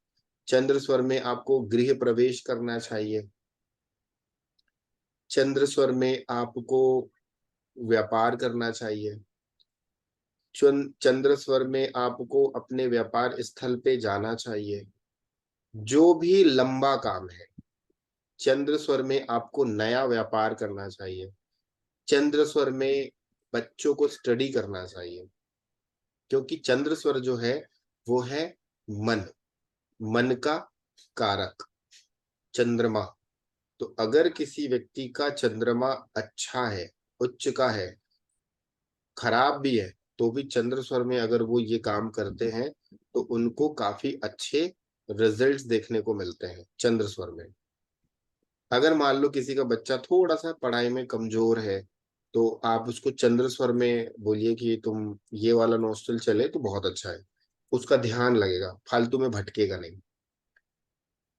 S2: चंद्र स्वर में आपको गृह प्रवेश करना चाहिए। चंद्र स्वर में आपको व्यापार करना चाहिए। चंद्र स्वर में आपको अपने व्यापार स्थल पे जाना चाहिए। जो भी लंबा काम है, चंद्र स्वर में आपको नया व्यापार करना चाहिए। चंद्र स्वर में बच्चों को स्टडी करना चाहिए, क्योंकि चंद्र स्वर जो है वो है मन, मन का कारक चंद्रमा। तो अगर किसी व्यक्ति का चंद्रमा अच्छा है, उच्च का है, खराब भी है, तो भी चंद्र स्वर में अगर वो ये काम करते हैं तो उनको काफी अच्छे रिजल्ट्स देखने को मिलते हैं चंद्र स्वर में। अगर मान लो किसी का बच्चा थोड़ा सा पढ़ाई में कमजोर है, तो आप उसको चंद्र स्वर में बोलिए कि तुम ये वाला नोस्ट्रल चले तो बहुत अच्छा है, उसका ध्यान लगेगा, फालतू में भटकेगा नहीं।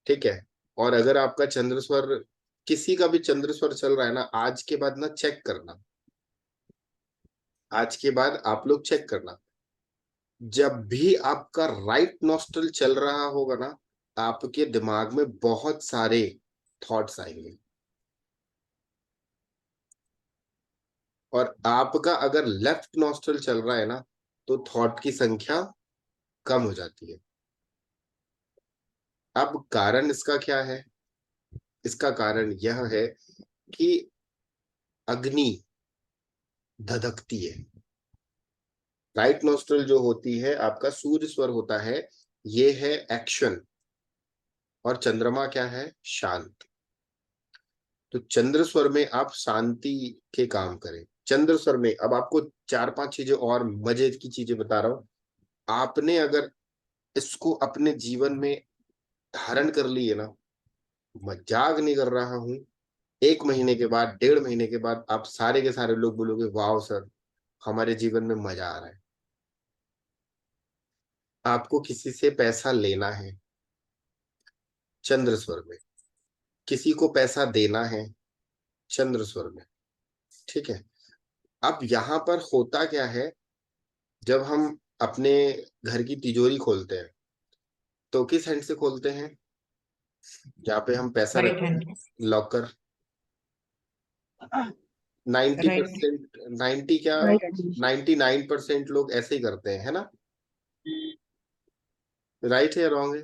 S2: ठीक है। और अगर आपका चंद्र स्वर, किसी का भी चंद्र स्वर चल रहा है ना, आज के बाद ना चेक करना, आज के बाद आप लोग चेक करना, जब भी आपका राइट नोस्ट्रल चल रहा होगा ना, आपके दिमाग में बहुत सारे थॉट्स आएंगे। और आपका अगर लेफ्ट नोस्ट्रल चल रहा है ना, तो थॉट की संख्या कम हो जाती है। अब कारण इसका क्या है? इसका कारण यह है कि अग्नि धधकती है। राइट नोस्ट्रल जो होती है, आपका सूर्य स्वर होता है, ये है एक्शन, और चंद्रमा क्या है? शांत। तो चंद्र स्वर में आप शांति के काम करें। चंद्र स्वर में अब आपको 4-5 चीजें और मजे की चीजें बता रहा हूं। आपने अगर इसको अपने जीवन में धारण कर लिए ना, मजाक नहीं कर रहा हूं, 1 महीने के बाद, 1.5 महीने के बाद आप सारे के सारे लोग बोलोगे वाह सर, हमारे जीवन में मजा आ रहा है। आपको किसी से पैसा लेना है, चंद्र स्वर में। किसी को पैसा देना है, चंद्र स्वर में। ठीक है। अब यहाँ पर होता क्या है, जब हम अपने घर की तिजोरी खोलते हैं तो किस हैंड से खोलते हैं? जहाँ पे हम पैसा
S4: राइट
S2: रखते
S4: हैंड,
S2: हैं, लॉकर। 90%, 90 क्या, 99% लोग ऐसे ही करते हैं, है ना? राइट है या रॉन्ग है?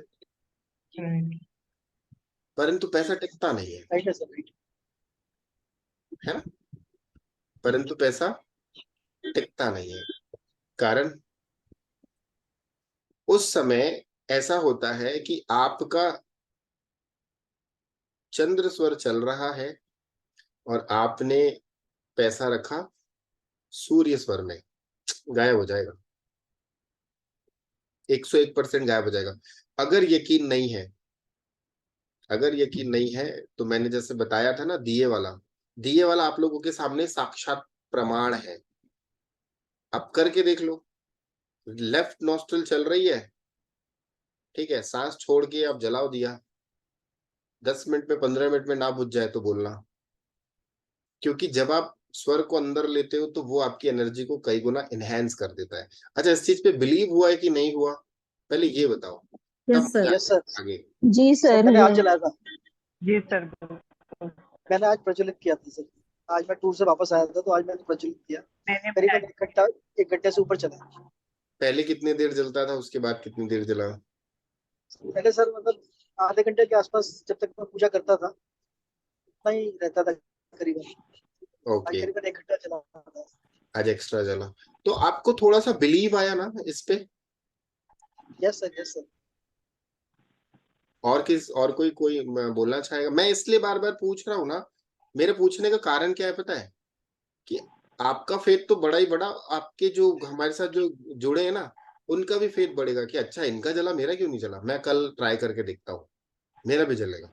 S2: परंतु पैसा टिकता नहीं है, है ना? परंतु पैसा टिकता नहीं है। कारण उस समय ऐसा होता है कि आपका चंद्र स्वर चल रहा है और आपने पैसा रखा सूर्य स्वर में, गायब हो जाएगा, 101% गायब हो जाएगा। अगर यकीन नहीं है, अगर यकीन नहीं है तो मैंने जैसे बताया था ना, दिए वाला, दिए वाला आप लोगों के सामने साक्षात प्रमाण है। आप करके देख लो। लेफ्ट नॉस्ट्रल चल रही है, ठीक है, सांस छोड़ के आप जलाओ दिया, 10 मिनट में, 15 मिनट में ना बुझ जाए तो बोलना। क्योंकि जब आप स्वर को अंदर लेते हो तो वो आपकी एनर्जी को कई गुना इनहेंस कर देता है। अच्छा, इस चीज पे बिलीव हुआ है कि नहीं हुआ, पहले ये बताओ,
S1: यस
S2: तब
S1: सर।
S2: आगे।
S13: जी सर
S14: मैंने आज
S13: है।
S14: चलाया था,
S11: जी सर।
S14: मैंने आज प्रज्वलित किया था सर। आज मैं टूर से वापस आया था तो आज मैंने प्रज्वलित किया।
S11: मैंने
S14: करीबन 1 घंटे से ऊपर चला।
S2: पहले कितनी देर जलता था, उसके बाद कितनी देर जला?
S14: पहले सर मतलब आधे घंटे के आसपास, जब तक मैं पूजा करता था उतना ही रहता था करीबन। आज
S2: ओके,
S14: करीबन 1 घंटा चला था।
S2: आज एक्स्ट्रा जला, तो आपको थोड़ा सा बिलीव आया ना इस पे?
S14: Yes sir, yes sir.
S2: और और कोई बोलना चाहेगा? मैं इसलिए बार बार पूछ रहा हूँ ना, मेरे पूछने का कारण क्या है पता है? कि आपका फेथ तो बड़ा ही बड़ा, आपके जो हमारे साथ जो जुड़े हैं ना, उनका भी फेथ बढ़ेगा कि अच्छा इनका जला, मेरा क्यों नहीं जला, मैं कल ट्राई करके देखता हूँ, मेरा भी जलेगा।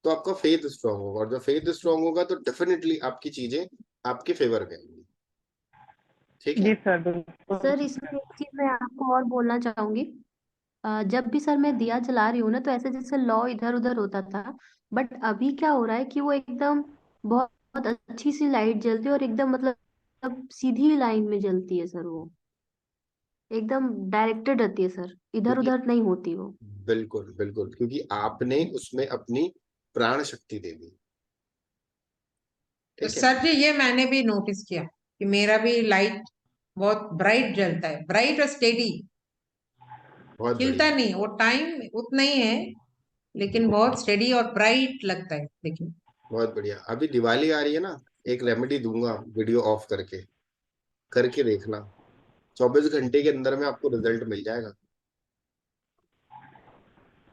S2: तो आपका फेथ स्ट्रांग होगा, और जब फेथ स्ट्रांग होगा तो डेफिनेटली आपकी चीजें आपके फेवर में आएंगी। ठीक है
S11: जी सर, बिल्कुल।
S10: सर इसमें एक चीज मैं आपको और बोलना चाहूंगी। जब भी सर मैं दिया जला रही हूँ ना, तो ऐसे जैसे लौ इधर उधर होता था, बट अभी क्या हो रहा है कि वो एकदम बहुत अच्छी सी लाइट जलती है और एकदम मतलब सीधी लाइन में जलती है सर, वो एकदम डायरेक्टेड रहती है सर, इधर
S2: क्योंकि
S10: उधर नहीं होती वो।
S2: बिल्कुल बिल्कुल, क्योंकि आपने उसमें अपनी प्राण शक्ति दे दी।
S4: तो
S2: ठीक है,
S4: सर जी ये मैंने भी नोटिस किया कि मेरा भी लाइट बहुत ब्राइट जलता है, ब्राइट और स्टेडी,
S2: बहुत
S4: खिलता
S2: बढ़िया,
S4: नहीं, वो टाइम उतना ही है लेकिन बहुत स्टेडी और ब्राइट लगता है देखिए।
S2: बहुत बढ़िया। अभी दिवाली आ रही है ना, एक रेमेडी दूंगा, वीडियो ऑफ करके करके देखना, 24 घंटे के अंदर में आपको रिजल्ट मिल जाएगा।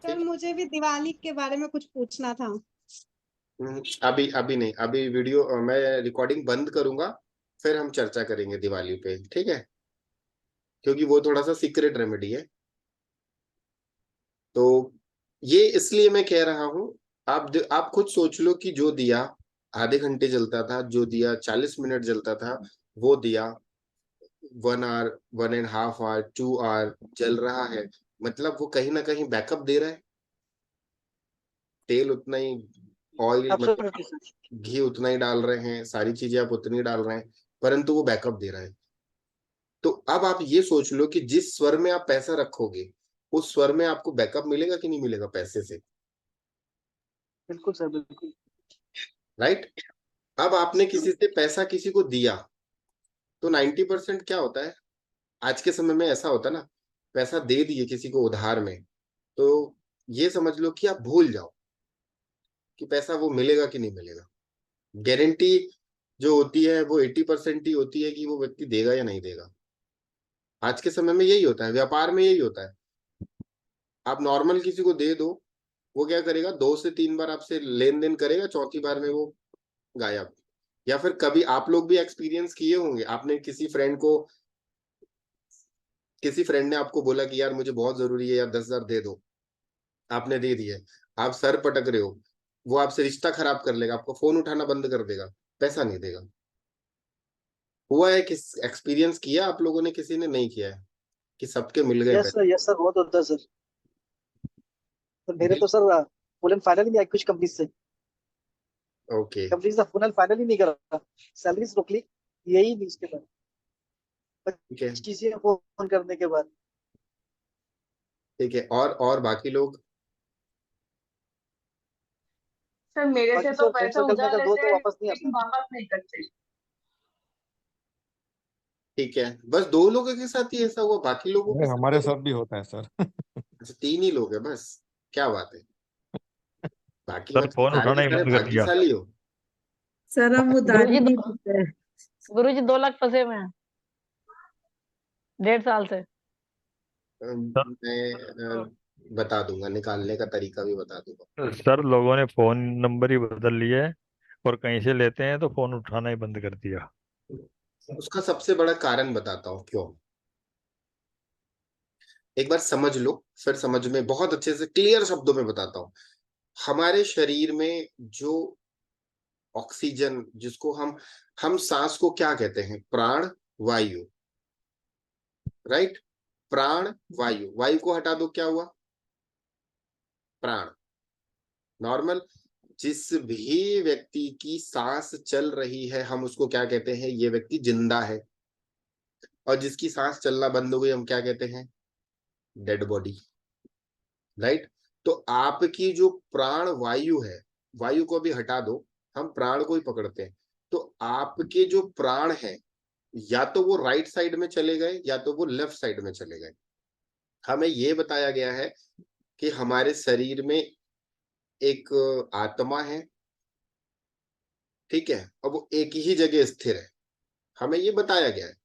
S13: सर मुझे भी दिवाली के बारे में कुछ पूछना था।
S2: अभी अभी नहीं, अभी वीडियो मैं रिकॉर्डिंग बंद करूंगा, फिर हम चर्चा करेंगे दिवाली पे, ठीक है? क्योंकि वो थोड़ा सा सीक्रेट रेमेडी है। तो ये इसलिए मैं कह रहा हूं, आप खुद सोच लो कि जो दिया आधे घंटे जलता था, जो दिया 40 मिनट जलता था, वो दिया 1 आवर, 1.5 आवर, 2 आवर चल रहा है, मतलब वो कहीं ना कहीं बैकअप दे रहा है। तेल उतना ही, ऑयल मतलब
S14: एब्सोल्युटली सर।
S2: घी उतना ही डाल रहे हैं, सारी चीजें आप उतनी डाल रहे हैं, परंतु वो बैकअप दे रहा है। तो अब आप ये सोच लो कि जिस स्वर में आप पैसा रखोगे, उस स्वर में आपको बैकअप मिलेगा कि नहीं मिलेगा पैसे से,
S14: बिल्कुल सर, बिल्कुल।
S2: राइट? अब आपने किसी से पैसा किसी को दिया, तो 90% क्या होता है आज के समय में, ऐसा होता है ना, पैसा दे दिए किसी को उधार में, तो ये समझ लो कि आप भूल जाओ कि पैसा वो मिलेगा कि नहीं मिलेगा। गारंटी जो होती है वो 80% ही होती है कि वो व्यक्ति देगा या नहीं देगा। आज के समय में यही होता है, व्यापार में यही होता है। आप नॉर्मल किसी को दे दो, वो क्या करेगा, 2 से 3 बार आपसे लेन देन करेगा, चौथी बार में वो गायब। या फिर कभी आप लोग भी एक्सपीरियंस किए होंगे, आपने किसी फ्रेंड ने आपको बोला कि यार मुझे बहुत जरूरी है यार, 10,000 दे दो, आपने दे दिए, आप सर पटक रहे हो, वो आपसे रिश्ता खराब कर लेगा, आपको फोन उठाना बंद कर देगा, पैसा नहीं देगा। हुआ है, किस एक्सपीरियंस किया आप लोगों ने, किसी ने नहीं किया है कि सबके मिल गए पैसे?
S14: यस सर, बहुत होता है सर। तो मेरे
S2: बिल
S14: तो सर फुल एंड फाइनल ही नहीं आई कुछ कंपनी से।
S2: ओके,
S14: कंपनी से फुल एंड फाइनल ही नहीं करा, सैलरी रोक ली, यही नहीं उसके बाद
S2: ठीक है,
S14: चीजें फोन करने के बाद।
S2: ठीक है। और बाकी लोग?
S5: सर मेरे से
S14: बाकी
S5: तो
S14: सर फ्रेंड
S5: पैसे
S14: सर्कल में
S5: उधार
S14: अगर दो
S5: लेते
S14: तो
S5: हैं
S14: वापस नहीं
S5: लेकिन
S14: आता।
S5: वापस नहीं करते।
S2: ठीक है, बस 2 लोगों के साथ ही ऐसा हुआ, बाकी लोगों के
S15: नहीं,
S2: साथ
S15: हमारे
S2: तो?
S15: साथ भी होता है सर।
S2: अच्छा, 3 ही लोग हैं बस, क्या बात है, बाकी
S9: सर
S2: मतलब
S9: फोन
S2: सारे
S9: उठाना
S2: के
S9: ही
S2: सारे
S9: बंद कर दिया।
S2: भाग्यशाली हो।
S1: सर हम उधारी नहीं देते हैं।
S7: गुरुजी 2 लाख फंसे हुए हैं 1.5 साल से।
S2: मैं बता दूंगा, निकालने का तरीका भी बता दूंगा।
S9: सर लोगों ने फोन नंबर ही बदल लिए और कहीं से लेते हैं तो फोन उठाना ही बंद कर दिया।
S2: उसका सबसे बड़ा कारण बताता हूँ क्यों, एक बार समझ लो, फिर समझ में बहुत अच्छे से क्लियर शब्दों में बताता हूँ। हमारे शरीर में जो ऑक्सीजन, जिसको हम सांस को क्या कहते हैं, प्राण वायु, राइट? प्राण वायु, वायु को हटा दो, क्या हुआ, प्राण। नॉर्मल जिस भी व्यक्ति की सांस चल रही है, हम उसको क्या कहते हैं, ये व्यक्ति जिंदा है। और जिसकी सांस चलना बंद हो गई, हम क्या कहते हैं, डेड बॉडी, राइट? तो आपकी जो प्राण वायु है, वायु को भी हटा दो, हम प्राण को ही पकड़ते हैं। तो आपके जो प्राण है, या तो वो राइट साइड में चले गए या तो वो लेफ्ट साइड में चले गए। हमें ये बताया गया है कि हमारे शरीर में एक आत्मा है, ठीक है, और वो एक ही जगह स्थिर है, हमें ये बताया गया है।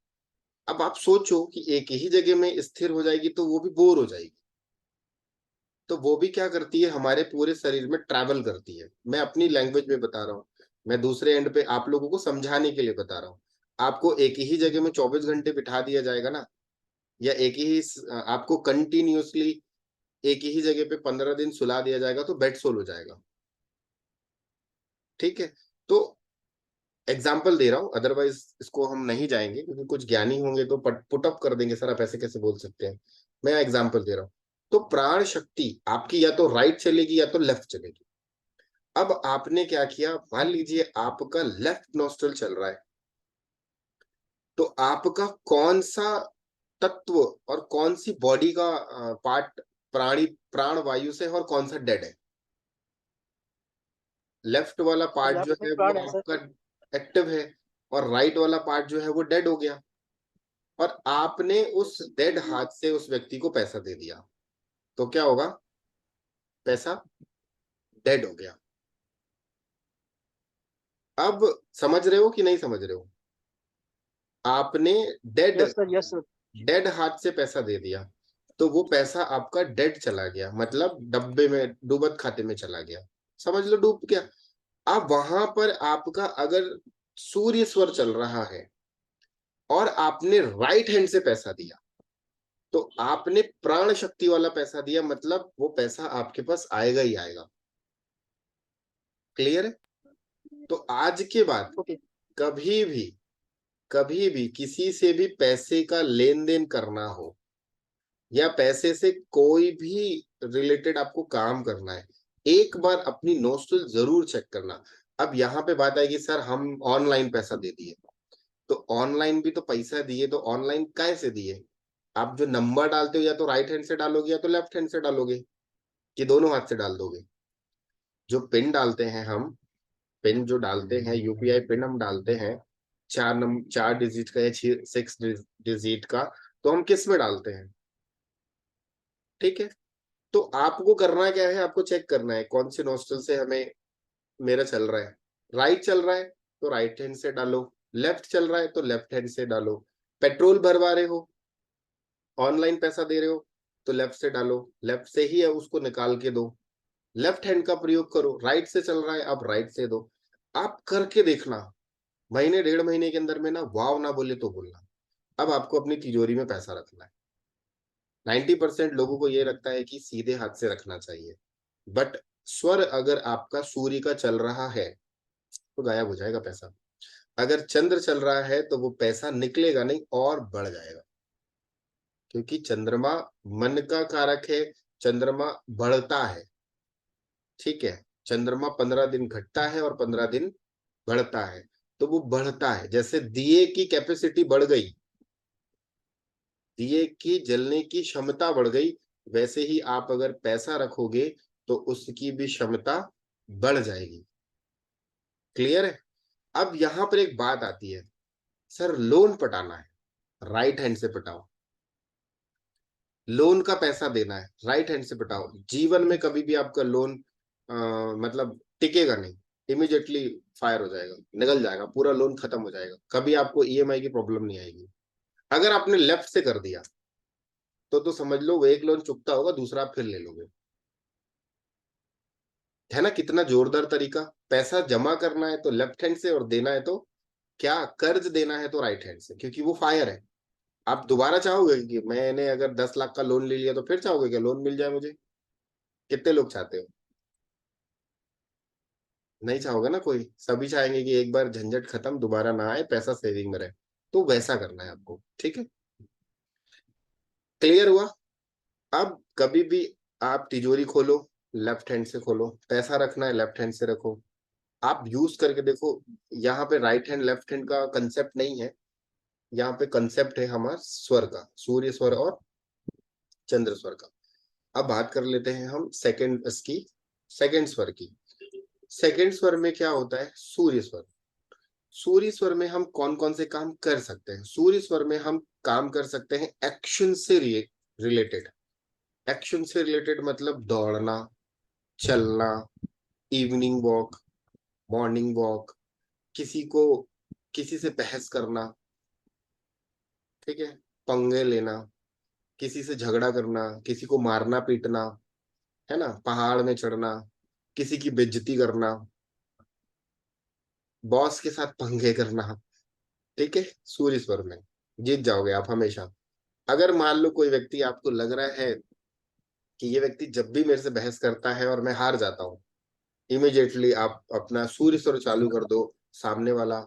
S2: अब आप सोचो कि एक ही जगह में स्थिर हो जाएगी तो वो भी बोर हो जाएगी, तो वो भी क्या करती है, हमारे पूरे शरीर में ट्रैवल करती है। मैं अपनी लैंग्वेज में बता रहा हूँ, मैं दूसरे एंड पे आप लोगों को समझाने के लिए बता रहा हूँ। आपको एक ही जगह में 24 घंटे बिठा दिया जाएगा ना, या आपको कंटिन्यूअसली एक ही जगह पे 15 दिन सुला दिया जाएगा, तो बेड सोल हो जाएगा, ठीक है? तो एग्जाम्पल दे रहा हूँ, अदरवाइज इसको हम नहीं जाएंगे, क्योंकि कुछ ज्ञानी होंगे तो पुटअप कर देंगे, सर आप ऐसे कैसे बोल सकते हैं। मैं एग्जाम्पल दे रहा हूँ। तो प्राण शक्ति आपकी या तो राइट चलेगी या तो लेफ्ट चलेगी। अब आपने क्या किया, मान लीजिए आपका लेफ्ट नोस्ट्रल चल रहा है, तो आपका कौन सा तत्व और कौन सी बॉडी का पार्ट प्राण वायु से है और कौन सा डेड है? लेफ्ट वाला पार्ट जो है वो आपका एक्टिव है और राइट वाला पार्ट जो है वो डेड हो गया, और आपने उस डेड हाथ से उस व्यक्ति को पैसा दे दिया, तो क्या होगा? पैसा डेड हो गया। अब समझ रहे हो कि नहीं समझ रहे हो? आपने डेड हाथ से पैसा दे दिया, तो वो पैसा आपका डेड चला गया, मतलब डब्बे में डूबत खाते में चला गया, समझ लो डूब गया। अब वहां पर आपका अगर सूर्य स्वर चल रहा है और आपने राइट हैंड से पैसा दिया, तो आपने प्राण शक्ति वाला पैसा दिया, मतलब वो पैसा आपके पास आएगा ही आएगा। क्लियर है? तो आज के बाद कभी भी किसी से भी पैसे का लेन देन करना हो या पैसे से कोई भी रिलेटेड आपको काम करना है, एक बार अपनी नोस्ट्रल जरूर चेक करना। अब यहाँ पे बात आएगी, सर हम ऑनलाइन पैसा दे दिए, तो ऑनलाइन भी तो पैसा दिए, तो ऑनलाइन कैसे दिए? आप जो नंबर डालते हो या तो राइट हैंड से डालोगे या तो लेफ्ट हैंड से डालोगे, कि दोनों हाथ से डाल दोगे? जो पिन डालते हैं हम, पिन जो डालते हैं, यूपीआई पिन हम डालते हैं 4 डिजिट का या 6 डिजिट का, तो हम किस में डालते हैं? ठीक है, तो आपको करना क्या है, आपको चेक करना है कौन से नोस्ट्रल से हमें मेरा चल रहा है। राइट चल रहा है तो राइट हैंड से डालो, लेफ्ट चल रहा है तो लेफ्ट हैंड से डालो। पेट्रोल भरवा रहे हो, ऑनलाइन पैसा दे रहे हो, तो लेफ्ट से डालो, लेफ्ट से ही है उसको निकाल के दो, लेफ्ट हैंड का प्रयोग करो। राइट से चल रहा है, आप राइट से दो। आप करके देखना, महीने 1.5 महीने के अंदर में ना वाव ना बोले तो बोलना। अब आपको अपनी तिजोरी में पैसा रखना है। 90% लोगों को ये लगता है कि सीधे हाथ से रखना चाहिए, बट स्वर अगर आपका सूर्य का चल रहा है तो गायब हो जाएगा पैसा। अगर चंद्र चल रहा है तो वो पैसा निकलेगा नहीं और बढ़ जाएगा, क्योंकि चंद्रमा मन का कारक है, चंद्रमा बढ़ता है। ठीक है, चंद्रमा 15 दिन घटता है और 15 दिन बढ़ता है, तो वो बढ़ता है। जैसे दिए की कैपेसिटी बढ़ गई, दिए की जलने की क्षमता बढ़ गई, वैसे ही आप अगर पैसा रखोगे तो उसकी भी क्षमता बढ़ जाएगी। क्लियर है? अब यहां पर एक बात आती है, सर लोन पटाना है, राइट हैंड से पटाओ। लोन का पैसा देना है, राइट हैंड से पटाओ। जीवन में कभी भी आपका लोन मतलब टिकेगा नहीं, इमीडिएटली फायर हो जाएगा, निकल जाएगा, पूरा लोन खत्म हो जाएगा, कभी आपको ईएमआई की प्रॉब्लम नहीं आएगी। अगर आपने लेफ्ट से कर दिया तो समझ लो वो एक लोन चुकता होगा, दूसरा आप फिर ले लोगे। है ना कितना जोरदार तरीका? पैसा जमा करना है तो लेफ्ट हैंड से, और देना है तो क्या, कर्ज देना है तो राइट हैंड से, क्योंकि वो फायर है। आप दोबारा चाहोगे कि मैंने अगर 10 लाख का लोन ले लिया तो फिर चाहोगे कि लोन मिल जाए मुझे? कितने लोग चाहते हो? नहीं चाहोगे ना कोई, सभी चाहेंगे कि एक बार झंझट खत्म, दोबारा ना आए, पैसा सेविंग में रहे। तो वैसा करना है आपको। ठीक है, क्लियर हुआ? अब कभी भी आप तिजोरी खोलो, लेफ्ट हैंड से खोलो। पैसा रखना है, लेफ्ट हैंड से रखो। आप यूज करके देखो, यहाँ पे राइट हैंड लेफ्ट हैंड का कंसेप्ट नहीं है, यहाँ पे कंसेप्ट है हमारा स्वर का, सूर्य स्वर और चंद्र स्वर का। अब बात कर लेते हैं हम सेकंड स्वर की। सेकंड स्वर में क्या होता है? सूर्य स्वर। सूर्य स्वर में हम कौन कौन से काम कर सकते हैं? सूर्य स्वर में हम काम कर सकते हैं एक्शन से रिलेटेड। एक्शन से रिलेटेड मतलब दौड़ना, चलना, इवनिंग वॉक, मॉर्निंग वॉक, किसी से बहस करना, ठीक है, पंगे लेना, किसी से झगड़ा करना, किसी को मारना पीटना, है ना, पहाड़ में चढ़ना, किसी की बेइज्जती करना, बॉस के साथ पंगे करना। ठीक है, सूर्य स्वर में जीत जाओगे आप हमेशा। अगर मान लो कोई व्यक्ति आपको लग रहा है कि ये व्यक्ति जब भी मेरे से बहस करता है और मैं हार जाता हूँ, इमीडिएटली आप अपना सूर्य स्वर चालू कर दो, सामने वाला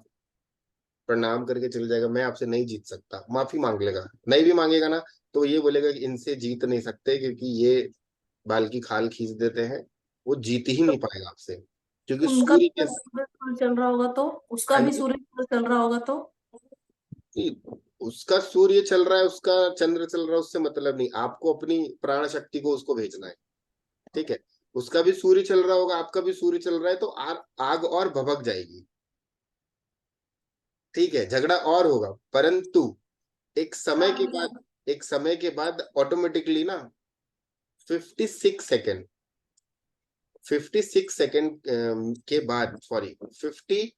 S2: प्रणाम करके चल जाएगा, मैं आपसे नहीं जीत सकता, माफी मांग लेगा। नहीं भी मांगेगा ना तो ये बोलेगा कि इनसे जीत नहीं सकते, क्योंकि ये बाल की खाल खींच देते हैं, वो जीत ही नहीं पाएगा आपसे, क्योंकि
S15: उनका
S2: सूर्य
S15: भी
S2: के
S15: सूरज पर चल रहा होगा तो उसका
S2: हाँ
S15: भी
S2: जी,
S15: सूरज पर चल रहा होगा तो
S2: उसका सूर्य चल रहा है, उसका चंद्र चल रहा है, उससे मतलब नहीं, आपको अपनी प्राण शक्ति को उसको भेजना है। ठीक है, उसका भी सूर्य चल रहा होगा, आपका भी सूर्य चल रहा है, तो आग और भभक जाएगी। ठीक है, झगड़ा और होगा, परंतु एक समय के बाद, एक समय के बाद ऑटोमेटिकली ना 56 सेकेंड 56 सेकेंड के बाद, सॉरी 56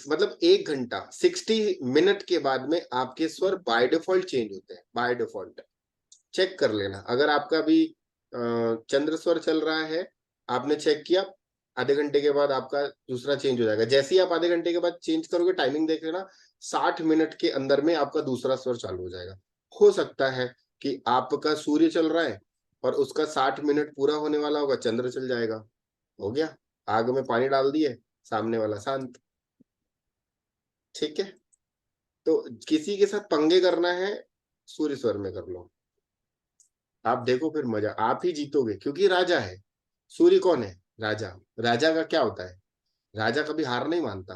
S2: मतलब 1 घंटा 60 मिनट के बाद में आपके स्वर बाय डिफॉल्ट चेंज होते हैं। बाय डिफॉल्ट चेक कर लेना, अगर आपका भी चंद्र स्वर चल रहा है, आपने चेक किया, आधे घंटे के बाद आपका दूसरा चेंज हो जाएगा। जैसे ही आप आधे घंटे के बाद चेंज करोगे, टाइमिंग देख लेना, 60 मिनट के अंदर में आपका दूसरा स्वर चालू हो जाएगा। हो सकता है कि आपका सूर्य चल रहा है और उसका 60 मिनट पूरा होने वाला होगा, चंद्र चल जाएगा, हो गया, आग में पानी डाल दिए, सामने वाला शांत। ठीक है, तो किसी के साथ पंगे करना है, सूर्य स्वर में कर लो, आप देखो फिर मजा, आप ही जीतोगे, क्योंकि राजा है। सूर्य कौन है? राजा। राजा का क्या होता है? राजा कभी हार नहीं मानता,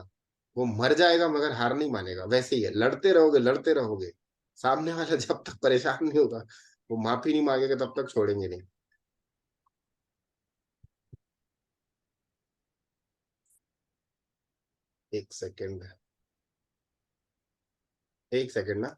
S2: वो मर जाएगा मगर हार नहीं मानेगा। वैसे ही है, लड़ते रहोगे लड़ते रहोगे, सामने वाला जब तक परेशान नहीं होगा, वो माफी नहीं मांगेगा, तब तक छोड़ेंगे नहीं। एक सेकेंड, एक सेकेंड ना।